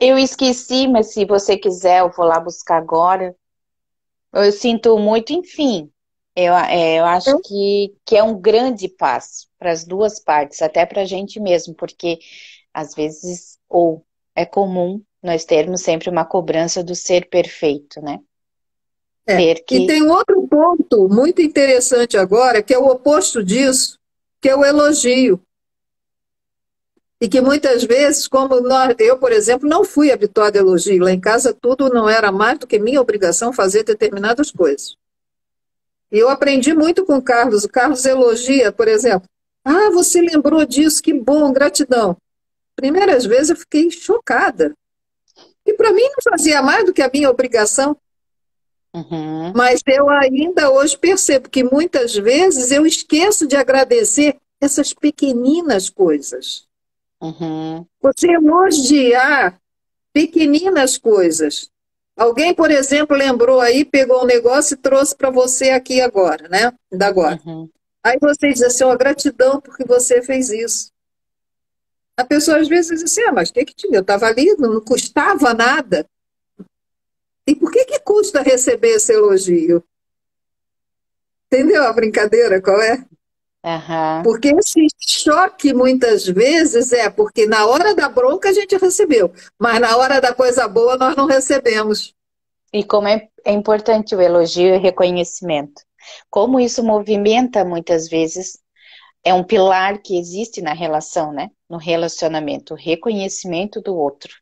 eu esqueci, mas se você quiser, eu vou lá buscar agora. Eu sinto muito, enfim. Eu acho que é um grande passo para as duas partes, até para a gente mesmo, porque às vezes, ou é comum nós termos sempre uma cobrança do ser perfeito, né? Ter E que. tem um outro ponto muito interessante agora, que é o oposto disso, que é o elogio. E que muitas vezes, eu, por exemplo, não fui habituada a elogio. Lá em casa tudo não era mais do que minha obrigação fazer determinadas coisas. E eu aprendi muito com o Carlos. O Carlos elogia, por exemplo. Ah, você lembrou disso, que bom, gratidão. Primeiras vezes eu fiquei chocada. E para mim não fazia mais do que a minha obrigação. Uhum, Mas eu ainda hoje percebo que muitas vezes eu esqueço de agradecer essas pequeninas coisas. uhum, Você elogiar pequeninas coisas. Alguém, por exemplo, lembrou aí, pegou um negócio e trouxe para você aqui agora, né? Da agora. uhum. Aí você diz assim, ó, gratidão porque você fez isso. A pessoa às vezes diz assim, mas o que que tinha? Eu estava ali, não custava nada. E por que que custa receber esse elogio? Entendeu a brincadeira qual é? Aham. Porque esse choque muitas vezes é porque na hora da bronca a gente recebeu, mas na hora da coisa boa nós não recebemos. E como é importante o elogio e o reconhecimento. Como isso movimenta muitas vezes, é um pilar que existe na relação, né? No relacionamento, o reconhecimento do outro.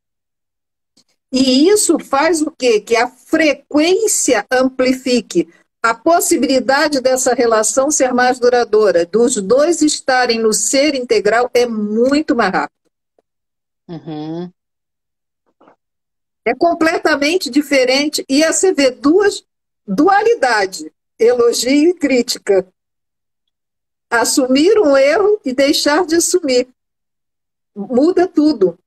E isso faz o quê? Que a frequência amplifique. A possibilidade dessa relação ser mais duradoura, dos dois estarem no ser integral, é muito mais rápido. Uhum. É completamente diferente. E aí você vê duas dualidades, elogio e crítica. Assumir um erro e deixar de assumir. Muda tudo.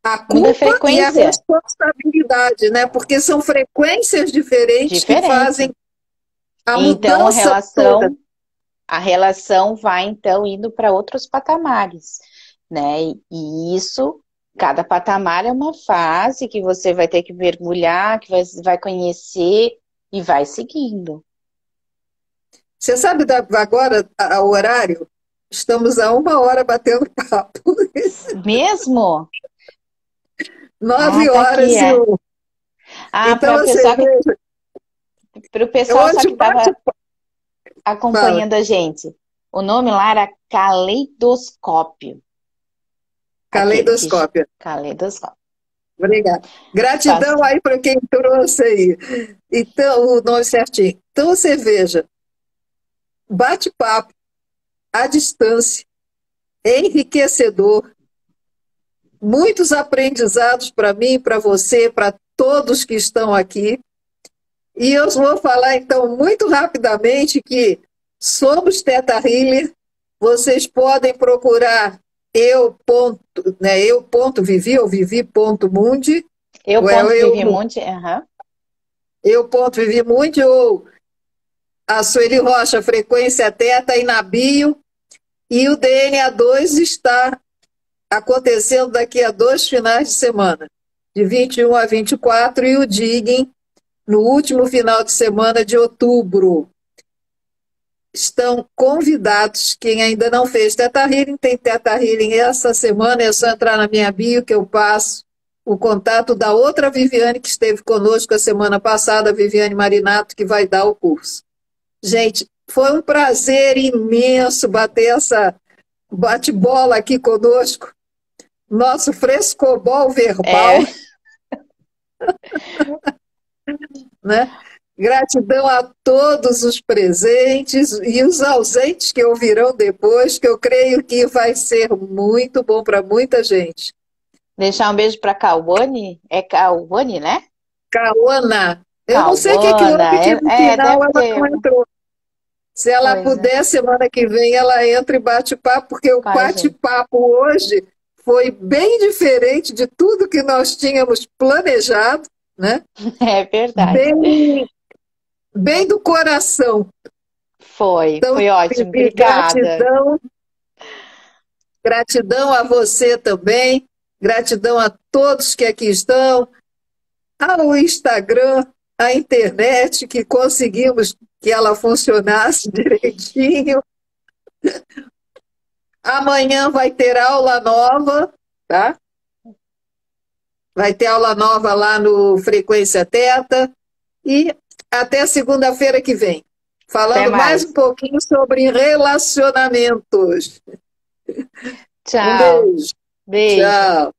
A Muda a culpa e a frequência. responsabilidade, né? Porque são frequências diferentes que Diferente. fazem a Então mudança toda. a relação vai então indo para outros patamares, né? E isso, cada patamar é uma fase que você vai ter que mergulhar, que vai conhecer e vai seguindo. Você sabe agora o horário? Estamos a 1 hora batendo papo. Mesmo? Ah, nove tá aqui, horas e é. um. Ah, Então para o você pessoal que veja. Para o pessoal só Hoje que estava fala. acompanhando a gente. O nome lá era Caleidoscópio. Aquele que... Caleidoscópio. Caleidoscópio. Obrigada. Gratidão Basta. aí para quem trouxe aí. Então, o nome certinho. Então, você veja, bate-papo à distância, enriquecedor, muitos aprendizados para mim, para você, para todos que estão aqui. E eu vou falar, então, muito rapidamente que somos Teta Healer. Vocês podem procurar eu.vivi ou vivi.mundi, Eu ou ponto eu, Vivimonte, aham. eu.vivimundi, ou a Sueli Rocha, Frequência Teta, e na bio. E o DNA 2 está acontecendo daqui a 2 finais de semana, de 21 a 24, e o Digging no último final de semana de outubro. Estão convidados, quem ainda não fez Teta Healing, tem Teta Healing essa semana, é só entrar na minha bio que eu passo o contato da outra Viviane que esteve conosco a semana passada, a Viviane Marinato, que vai dar o curso. Gente, foi um prazer imenso bater essa bate-bola aqui conosco, nosso frescobol verbal, né? Gratidão a todos os presentes e os ausentes que ouvirão depois, que eu creio que vai ser muito bom para muita gente. Deixar um beijo para Cauane. É Cauane, né? Cauana, eu não sei o que Cauana. houve, que no final Deve ela ter. não entrou. Se ela Pois é, puder, semana que vem ela entra e bate papo, porque o com a gente. bate-papo hoje foi bem diferente de tudo que nós tínhamos planejado, né? É verdade. Bem, bem do coração. Então, Foi ótimo. Vivi, Obrigada. gratidão a você também, gratidão a todos que aqui estão, ao Instagram, à internet, que conseguimos que ela funcionasse direitinho. Amanhã vai ter aula nova, tá? Vai ter aula nova lá no Frequência Teta. E até segunda-feira que vem, Até falando mais um mais. pouquinho sobre relacionamentos. Um Tchau. beijo. Beijo. Tchau.